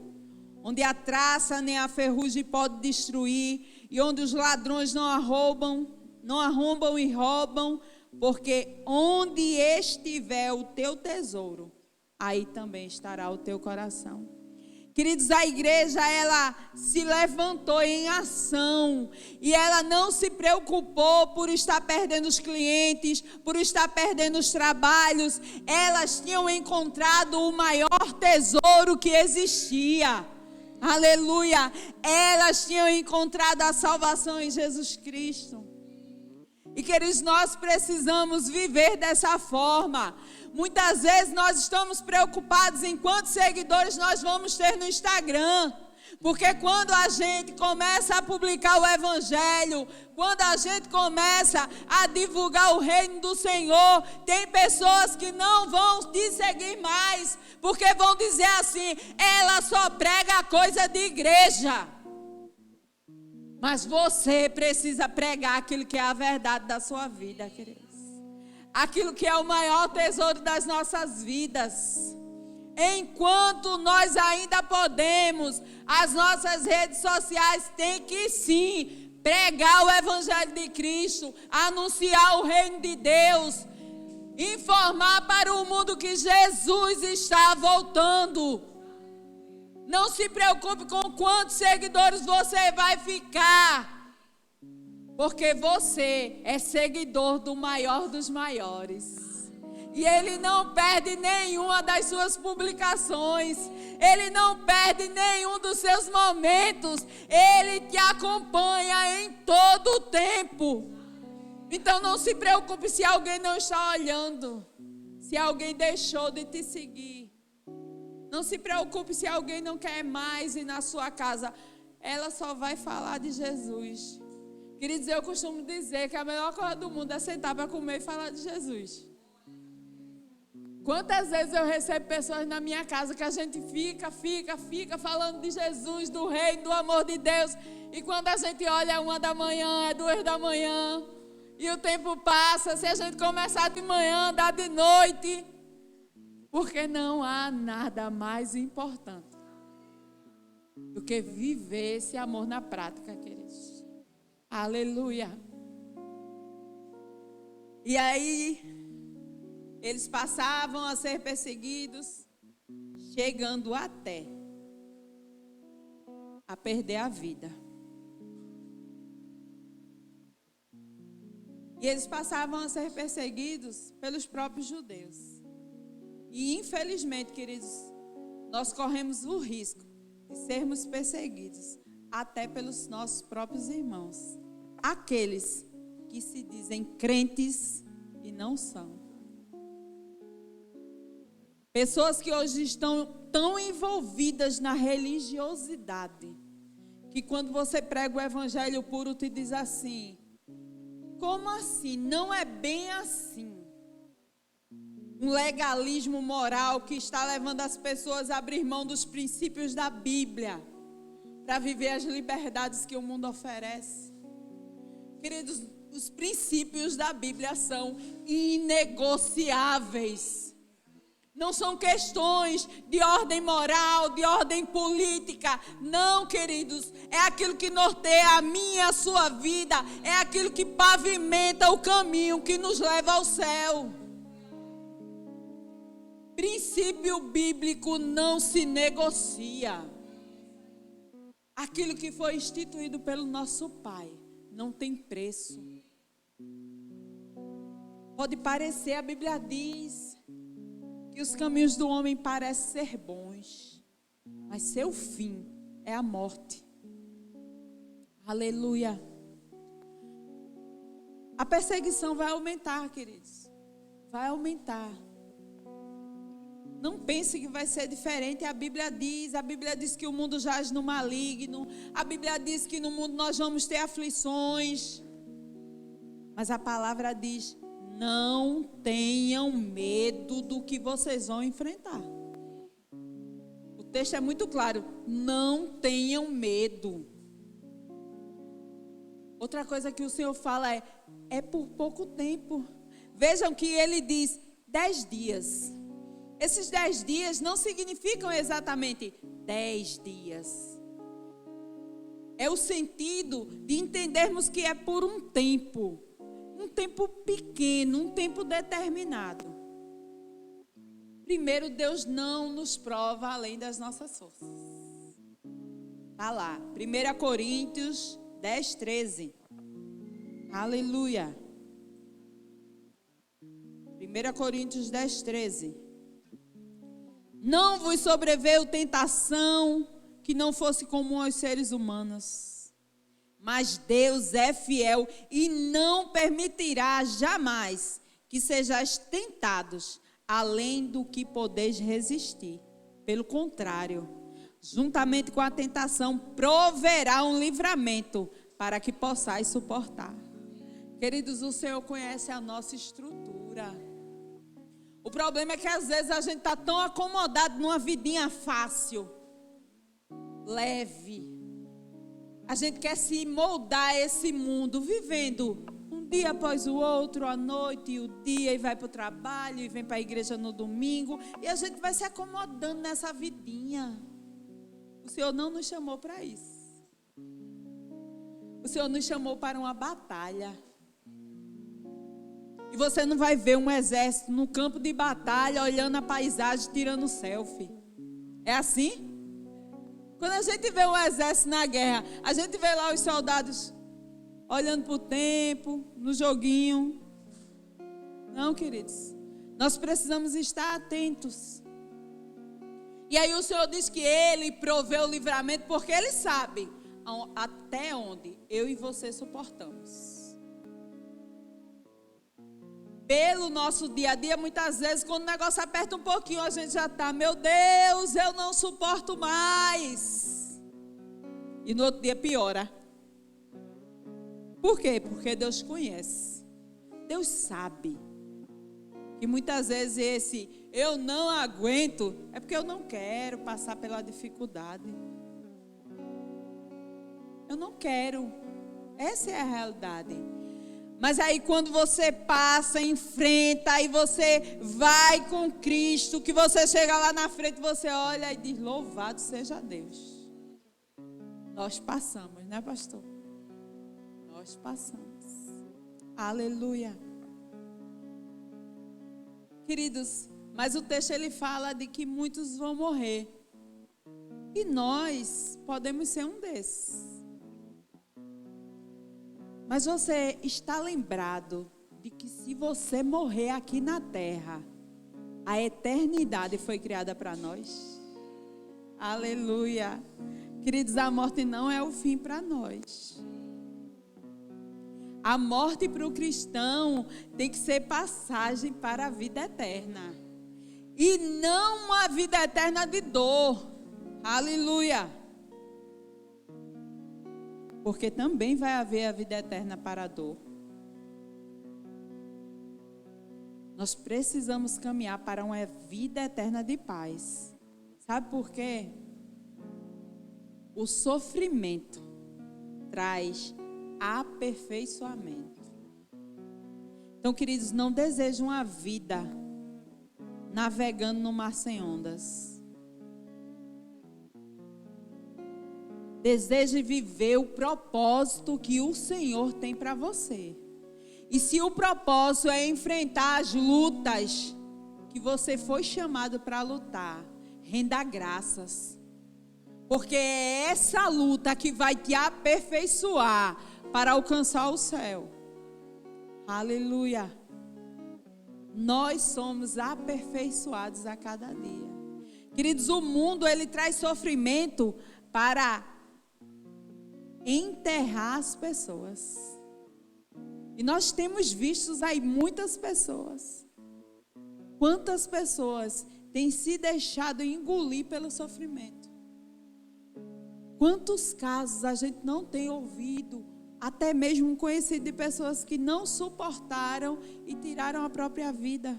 onde a traça nem a ferrugem pode destruir, e onde os ladrões não arrombam e roubam, porque onde estiver o teu tesouro, aí também estará o teu coração. Queridos, a igreja, ela se levantou em ação e ela não se preocupou por estar perdendo os clientes, por estar perdendo os trabalhos. Elas tinham encontrado o maior tesouro que existia. Aleluia! Elas tinham encontrado a salvação em Jesus Cristo. E, queridos, nós precisamos viver dessa forma. Muitas vezes nós estamos preocupados em quantos seguidores nós vamos ter no Instagram. Porque quando a gente começa a publicar o Evangelho, quando a gente começa a divulgar o reino do Senhor, tem pessoas que não vão te seguir mais, porque vão dizer assim: ela só prega coisa de igreja. Mas você precisa pregar aquilo que é a verdade da sua vida, queridos. Aquilo que é o maior tesouro das nossas vidas. Enquanto nós ainda podemos, as nossas redes sociais têm que sim pregar o Evangelho de Cristo, anunciar o reino de Deus, informar para o mundo que Jesus está voltando. Não se preocupe com quantos seguidores você vai ficar, porque você é seguidor do maior dos maiores. E ele não perde nenhuma das suas publicações. Ele não perde nenhum dos seus momentos. Ele te acompanha em todo o tempo. Então não se preocupe se alguém não está olhando. Se alguém deixou de te seguir. Não se preocupe se alguém não quer mais ir na sua casa. Ela só vai falar de Jesus. Queridos, eu costumo dizer que a melhor coisa do mundo é sentar para comer e falar de Jesus. Quantas vezes eu recebo pessoas na minha casa que a gente fica falando de Jesus, do reino, do amor de Deus. E quando a gente olha é 1 da manhã, é 2 da manhã. E o tempo passa, se a gente começar de manhã, dá de noite. Porque não há nada mais importante do que viver esse amor na prática, queridos. Aleluia. E aí eles passavam a ser perseguidos, chegando até a perder a vida. E eles passavam a ser perseguidos pelos próprios judeus. E infelizmente, queridos, nós corremos o risco de sermos perseguidos até pelos nossos próprios irmãos. Aqueles que se dizem crentes e não são. Pessoas que hoje estão tão envolvidas na religiosidade, que quando você prega o evangelho puro, te diz assim: como assim? Não é bem assim. Um legalismo moral que está levando as pessoas a abrir mão dos princípios da Bíblia para viver as liberdades que o mundo oferece. Queridos, os princípios da Bíblia são inegociáveis. Não são questões de ordem moral, de ordem política. Não, queridos. É aquilo que norteia a minha e a sua vida. É aquilo que pavimenta o caminho que nos leva ao céu. Princípio bíblico não se negocia. Aquilo que foi instituído pelo nosso Pai não tem preço. Pode parecer, a Bíblia diz que os caminhos do homem parecem ser bons, mas seu fim é a morte. Aleluia. A perseguição vai aumentar, queridos. Vai aumentar. Não pense que vai ser diferente. A Bíblia diz que o mundo jaz no maligno. A Bíblia diz que no mundo nós vamos ter aflições. Mas a palavra diz: não tenham medo do que vocês vão enfrentar. O texto é muito claro. Não tenham medo. Outra coisa que o Senhor fala é por pouco tempo. Vejam que ele diz 10 dias. Esses 10 dias não significam exatamente 10 dias. É o sentido de entendermos que é por um tempo. Um tempo pequeno, um tempo determinado. Primeiro, Deus não nos prova além das nossas forças. Está lá, 1 Coríntios 10, 13. Aleluia. 1 Coríntios 10, 13. Não vos sobreveio tentação que não fosse comum aos seres humanos. Mas Deus é fiel e não permitirá jamais que sejais tentados além do que podeis resistir. Pelo contrário, juntamente com a tentação, proverá um livramento para que possais suportar. Queridos, o Senhor conhece a nossa estrutura. O problema é que às vezes a gente está tão acomodado numa vidinha fácil, leve. A gente quer se moldar a esse mundo, vivendo um dia após o outro, a noite e o dia, e vai para o trabalho, e vem para a igreja no domingo, e a gente vai se acomodando nessa vidinha. O Senhor não nos chamou para isso. O Senhor nos chamou para uma batalha. E você não vai ver um exército no campo de batalha, olhando a paisagem, tirando selfie. É assim? Quando a gente vê um exército na guerra, a gente vê lá os soldados olhando para o tempo, no joguinho. Não, queridos. Nós precisamos estar atentos. E aí o Senhor diz que Ele provê o livramento, porque Ele sabe até onde eu e você suportamos. Pelo nosso dia a dia, muitas vezes, quando o negócio aperta um pouquinho, a gente já está, meu Deus, eu não suporto mais. E no outro dia piora. Por quê? Porque Deus conhece. Deus sabe. Que muitas vezes esse eu não aguento, é porque eu não quero passar pela dificuldade. Eu não quero. Essa é a realidade. Mas aí quando você passa, enfrenta, aí você vai com Cristo, que você chega lá na frente, você olha e diz, louvado seja Deus. Nós passamos, né, pastor? Nós passamos. Aleluia. Queridos, mas o texto ele fala de que muitos vão morrer. E nós podemos ser um desses. Mas você está lembrado de que se você morrer aqui na terra, a eternidade foi criada para nós? Aleluia. Queridos, a morte não é o fim para nós. A morte para o cristão tem que ser passagem para a vida eterna. E não uma vida eterna de dor. Aleluia. Porque também vai haver a vida eterna para a dor. Nós precisamos caminhar para uma vida eterna de paz. Sabe por quê? O sofrimento traz aperfeiçoamento. Então, queridos, não desejam uma vida navegando no mar sem ondas. Deseje viver o propósito que o Senhor tem para você. E se o propósito é enfrentar as lutas que você foi chamado para lutar, renda graças. Porque é essa luta que vai te aperfeiçoar para alcançar o céu. Aleluia. Nós somos aperfeiçoados a cada dia. Queridos, o mundo ele traz sofrimento para enterrar as pessoas. E nós temos visto aí muitas pessoas. Quantas pessoas têm se deixado engolir pelo sofrimento? Quantos casos a gente não tem ouvido, até mesmo conhecido de pessoas que não suportaram e tiraram a própria vida?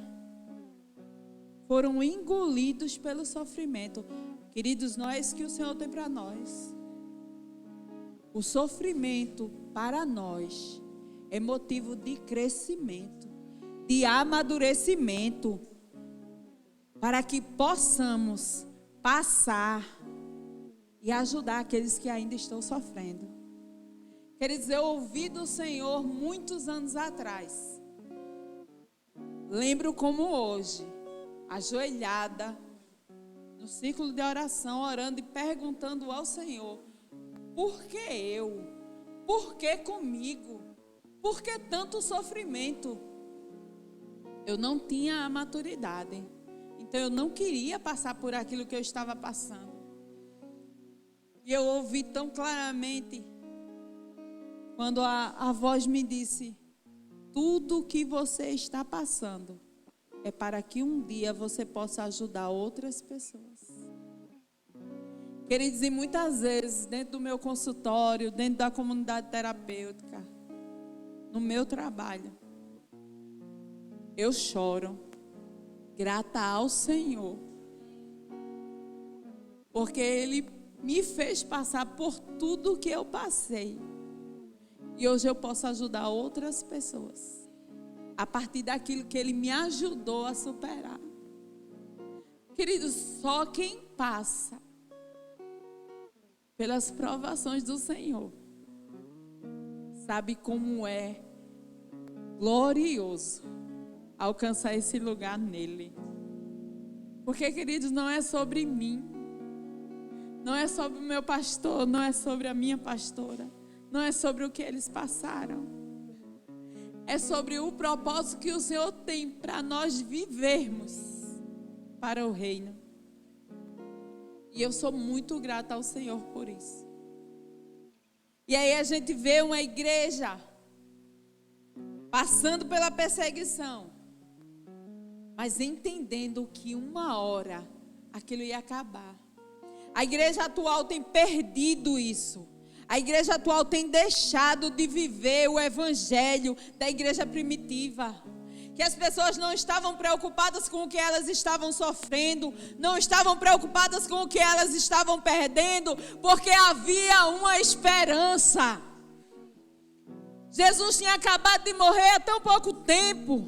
Foram engolidos pelo sofrimento. Queridos, não é isso que o Senhor tem para nós. O sofrimento para nós é motivo de crescimento, de amadurecimento, para que possamos passar e ajudar aqueles que ainda estão sofrendo. Queridos, eu ouvi do Senhor muitos anos atrás. Lembro como hoje, ajoelhada, no círculo de oração, orando e perguntando ao Senhor: por que eu? Por que comigo? Por que tanto sofrimento? Eu não tinha a maturidade. Então eu não queria passar por aquilo que eu estava passando. E eu ouvi tão claramente quando a voz me disse: tudo que você está passando é para que um dia você possa ajudar outras pessoas. Queridos, e muitas vezes, dentro do meu consultório, dentro da comunidade terapêutica, no meu trabalho, eu choro, grata ao Senhor, porque Ele me fez passar por tudo que eu passei. E hoje eu posso ajudar outras pessoas a partir daquilo que Ele me ajudou a superar. Queridos, só quem passa pelas provações do Senhor sabe como é glorioso alcançar esse lugar nele. Porque, queridos, não é sobre mim, não é sobre o meu pastor, não é sobre a minha pastora, não é sobre o que eles passaram. É sobre o propósito que o Senhor tem para nós vivermos para o reino. E eu sou muito grata ao Senhor por isso. E aí a gente vê uma igreja passando pela perseguição, mas entendendo que uma hora aquilo ia acabar. A igreja atual tem perdido isso. A igreja atual tem deixado de viver o evangelho da igreja primitiva. Que as pessoas não estavam preocupadas com o que elas estavam sofrendo, não estavam preocupadas com o que elas estavam perdendo, porque havia uma esperança. Jesus tinha acabado de morrer há tão pouco tempo.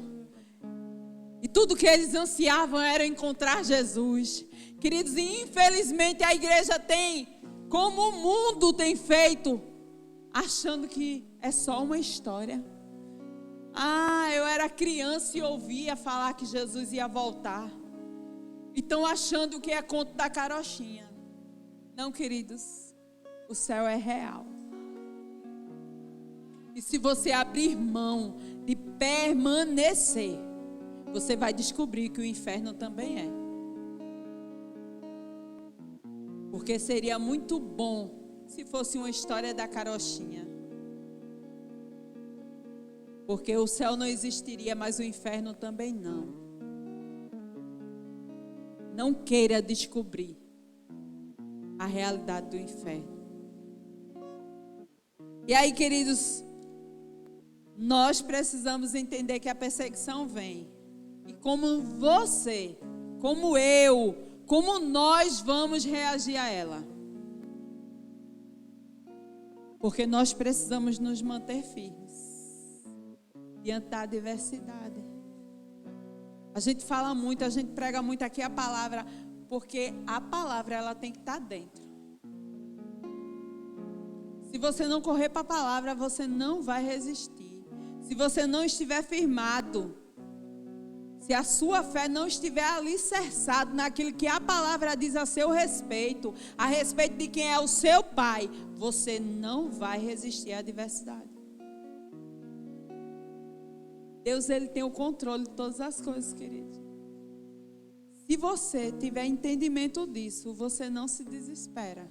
E tudo que eles ansiavam era encontrar Jesus. Queridos, e infelizmente a igreja tem, como o mundo tem feito, achando que é só uma história. Eu era criança e ouvia falar que Jesus ia voltar. E estão achando que é conto da carochinha. Não, queridos, o céu é real. E se você abrir mão de permanecer, você vai descobrir que o inferno também é. Porque seria muito bom se fosse uma história da carochinha. Porque o céu não existiria, mas o inferno também não. Não queira descobrir a realidade do inferno. E aí, queridos, nós precisamos entender que a perseguição vem. E como você, como eu, como nós vamos reagir a ela? Porque nós precisamos nos manter firmes diante da adversidade. A gente fala muito, a gente prega muito aqui a palavra, porque a palavra ela tem que estar dentro. Se você não correr para a palavra, você não vai resistir. Se você não estiver firmado, se a sua fé não estiver alicerçada naquilo que a palavra diz a seu respeito, a respeito de quem é o seu pai, você não vai resistir à adversidade. Deus, Ele tem o controle de todas as coisas, querido. Se você tiver entendimento disso, você não se desespera.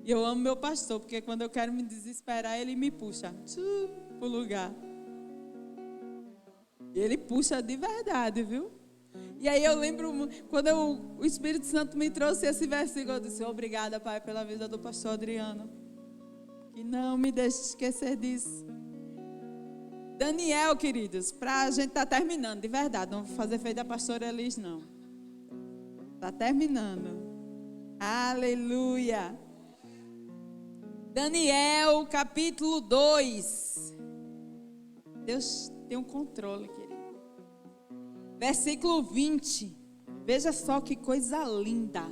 E eu amo meu pastor, porque quando eu quero me desesperar, ele me puxa para o lugar. E ele puxa de verdade, viu? E aí eu lembro, quando o Espírito Santo me trouxe esse versículo, eu disse: obrigada, Pai, pela vida do pastor Adriano. Que não me deixe esquecer disso. Daniel, queridos, a gente tá terminando, de verdade, não vou fazer feito da pastora Elis, não. Tá terminando. Aleluia. Daniel, capítulo 2. Deus tem um controle, querido. Versículo 20. Veja só que coisa linda.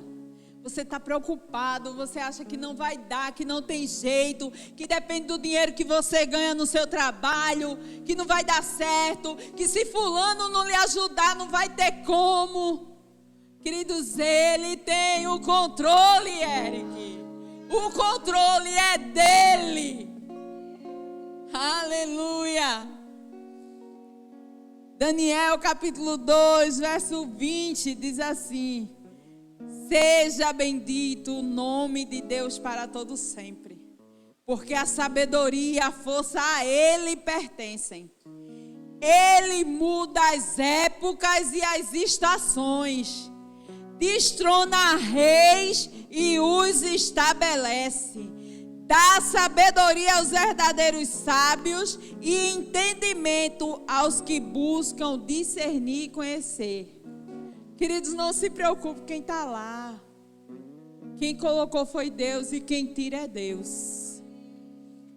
Você está preocupado, você acha que não vai dar, que não tem jeito, que depende do dinheiro que você ganha no seu trabalho, que não vai dar certo, que se fulano não lhe ajudar, não vai ter como. Queridos, Ele tem o controle, Eric. O controle é dele. Aleluia. Daniel capítulo 2, verso 20, diz assim: seja bendito o nome de Deus para todo sempre. porque a sabedoria e a força a Ele pertencem. Ele muda as épocas e as estações, destrona reis e os estabelece. Dá sabedoria aos verdadeiros sábios e entendimento aos que buscam discernir e conhecer. Queridos, não se preocupe quem está lá. Quem colocou foi Deus e quem tira é Deus.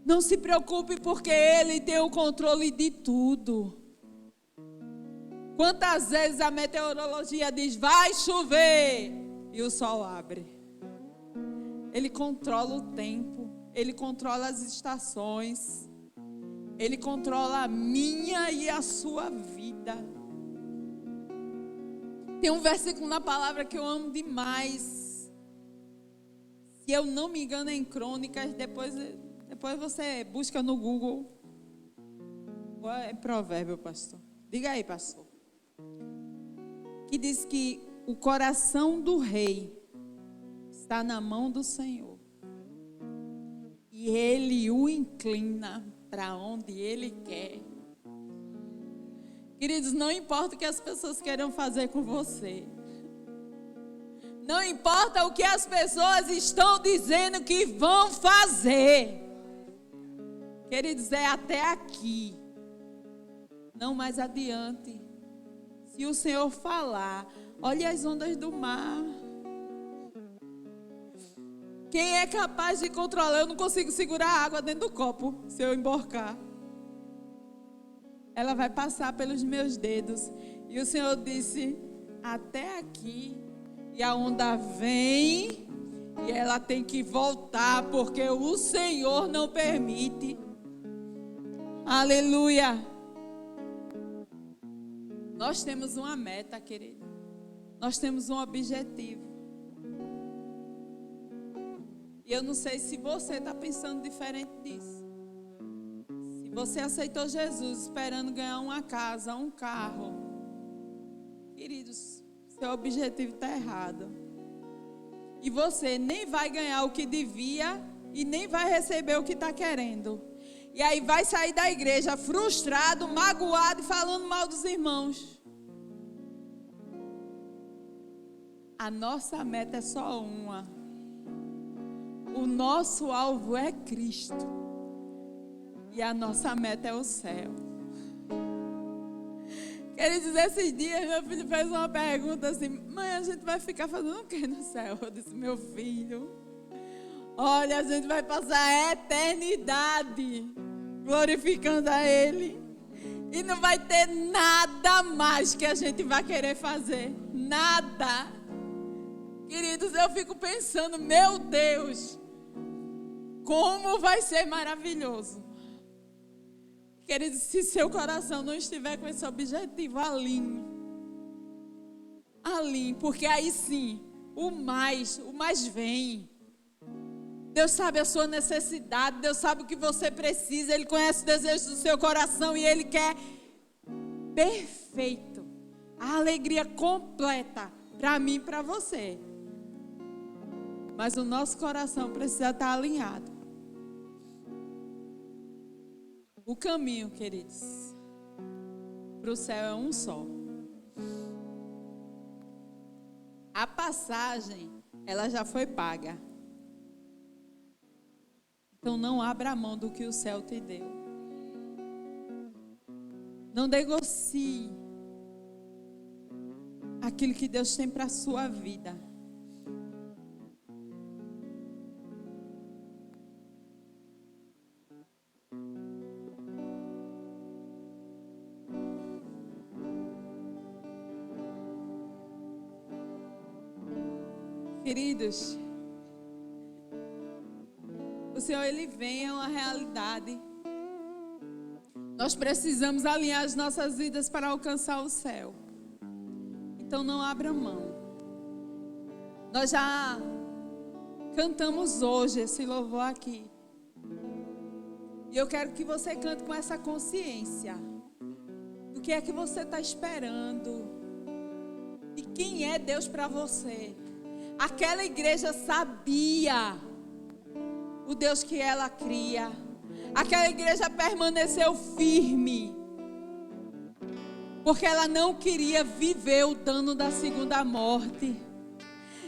Não se preocupe porque Ele tem o controle de tudo. Quantas vezes a meteorologia diz, vai chover, e o sol abre. Ele controla o tempo, Ele controla as estações, Ele controla a minha e a sua vida. Tem um versículo na palavra que eu amo demais. Se eu não me engano, é em Crônicas, depois você busca no Google. Ou é provérbio, pastor? Diga aí, pastor. Que diz que o coração do rei está na mão do Senhor. E Ele o inclina para onde Ele quer. Queridos, não importa o que as pessoas queiram fazer com você. Não importa o que as pessoas estão dizendo que vão fazer. Queridos, é até aqui. Não mais adiante. Se o Senhor falar, olhe as ondas do mar. Quem é capaz de controlar? Eu não consigo segurar a água dentro do copo, se eu emborcar. Ela vai passar pelos meus dedos. E o Senhor disse, até aqui. E a onda vem, e ela tem que voltar, porque o Senhor não permite. Aleluia. Nós temos uma meta, querido. Nós temos um objetivo. E eu não sei se você está pensando diferente disso. Se você aceitou Jesus esperando ganhar uma casa, um carro, queridos, seu objetivo está errado. E você nem vai ganhar o que devia e nem vai receber o que está querendo. E aí vai sair da igreja frustrado, magoado e falando mal dos irmãos. A nossa meta é só uma. O nosso alvo é Cristo. E a nossa meta é o céu. Queridos, esses dias meu filho fez uma pergunta assim, mãe, a gente vai ficar fazendo o que no céu? Eu disse, meu filho, olha, a gente vai passar a eternidade glorificando a Ele. E não vai ter nada mais que a gente vai querer fazer. Nada. Queridos, eu fico pensando, meu Deus, como vai ser maravilhoso. Queridos, se seu coração não estiver com esse objetivo, alinhe. Alinhe, porque aí sim, o mais vem. Deus sabe a sua necessidade, Deus sabe o que você precisa, Ele conhece o desejo do seu coração e Ele quer perfeito, a alegria completa para mim e para você. Mas o nosso coração precisa estar alinhado. O caminho, queridos, para o céu é um só. A passagem, ela já foi paga. Então não abra mão do que o céu te deu. Não negocie aquilo que Deus tem para a sua vida. Queridos, o Senhor, Ele vem, é uma realidade. Nós precisamos alinhar as nossas vidas para alcançar o céu. Então não abra mão. Nós já cantamos hoje esse louvor aqui. E eu quero que você cante com essa consciência. Do que é que você está esperando. E quem é Deus para você. Aquela igreja sabia o Deus que ela cria. Aquela igreja permaneceu firme, porque ela não queria viver o dano da segunda morte.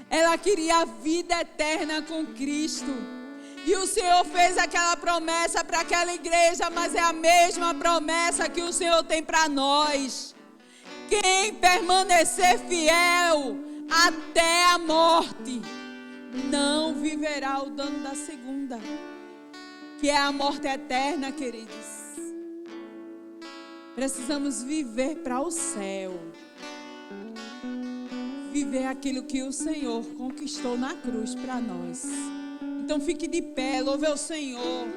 Ela queria a vida eterna com Cristo. E o Senhor fez aquela promessa para aquela igreja, mas é a mesma promessa que o Senhor tem para nós. Quem permanecer fiel até a morte não viverá o dano da segunda, que é a morte eterna, queridos. Precisamos viver para o céu, viver aquilo que o Senhor conquistou na cruz para nós. Então fique de pé, louve ao Senhor,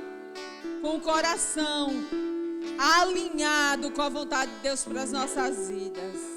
com o coração alinhado com a vontade de Deus para as nossas vidas.